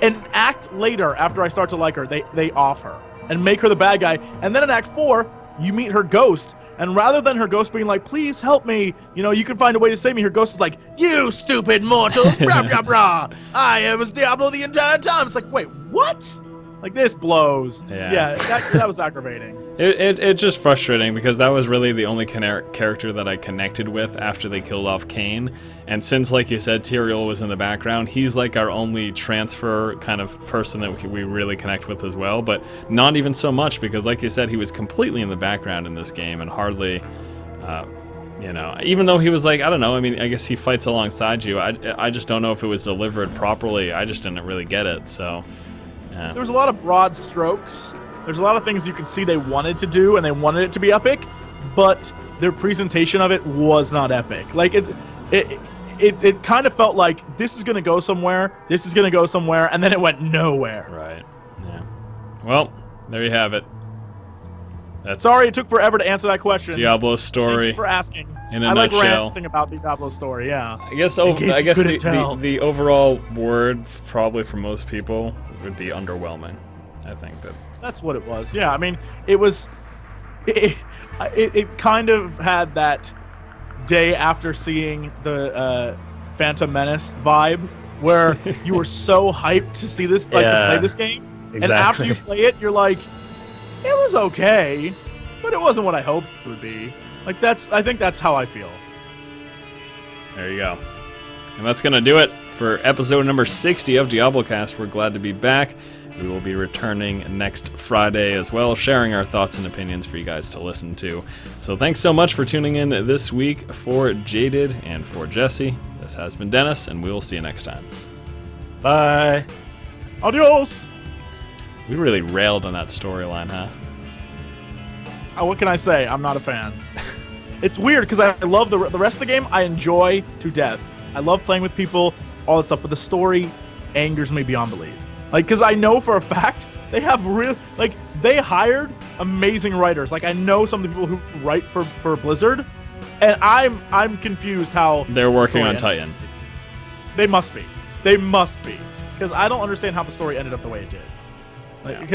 An act later, after I start to like her, they off her and make her the bad guy. And then in Act 4, you meet her ghost, and rather than her ghost being like, please help me, you can find a way to save me, her ghost is like, you stupid mortals, brah, brah, brah. I was Diablo the entire time. It's like, wait, what? Like, this blows. Yeah, that was aggravating. It's just frustrating because that was really the only character that I connected with after they killed off Cain. And since, like you said, Tyrael was in the background, he's like our only transfer kind of person that we really connect with as well. But not even so much because, like you said, he was completely in the background in this game and hardly, even though he was like, I don't know, I mean, I guess he fights alongside you. I just don't know if it was delivered properly. I just didn't really get it, so... Yeah. There was a lot of broad strokes. There's a lot of things you could see they wanted to do, and they wanted it to be epic, but their presentation of it was not epic. Like, it kind of felt like this is going to go somewhere, this is going to go somewhere, and then it went nowhere. Right. Yeah. Well, there you have it. Sorry it took forever to answer that question. Diablo's story. Thank you for asking. In a I nutshell. like ranting about the Diablo story, yeah. I guess the overall word probably for most people would be underwhelming. I think that's what it was. Yeah, I mean, it kind of had that day after seeing the Phantom Menace vibe where you were so hyped to see this, to play this game. Exactly. And after you play it, you're like, it was okay, but it wasn't what I hoped it would be. Like, I think that's how I feel. There you go. And that's going to do it for episode number 60 of DiabloCast. We're glad to be back. We will be returning next Friday as well, sharing our thoughts and opinions for you guys to listen to. So thanks so much for tuning in this week. For Jaded and for Jesse, this has been Dennis, and we will see you next time. Bye. Adios. We really railed on that storyline, huh? What can I say? I'm not a fan. It's weird because I love the rest of the game. I enjoy to death. I love playing with people, all that stuff, but the story angers me beyond belief. Like, because I know for a fact they have they hired amazing writers. Like, I know some of the people who write for Blizzard, and I'm confused how they're working on Titan. They must be. They must be, because I don't understand how the story ended up the way it did. Like, because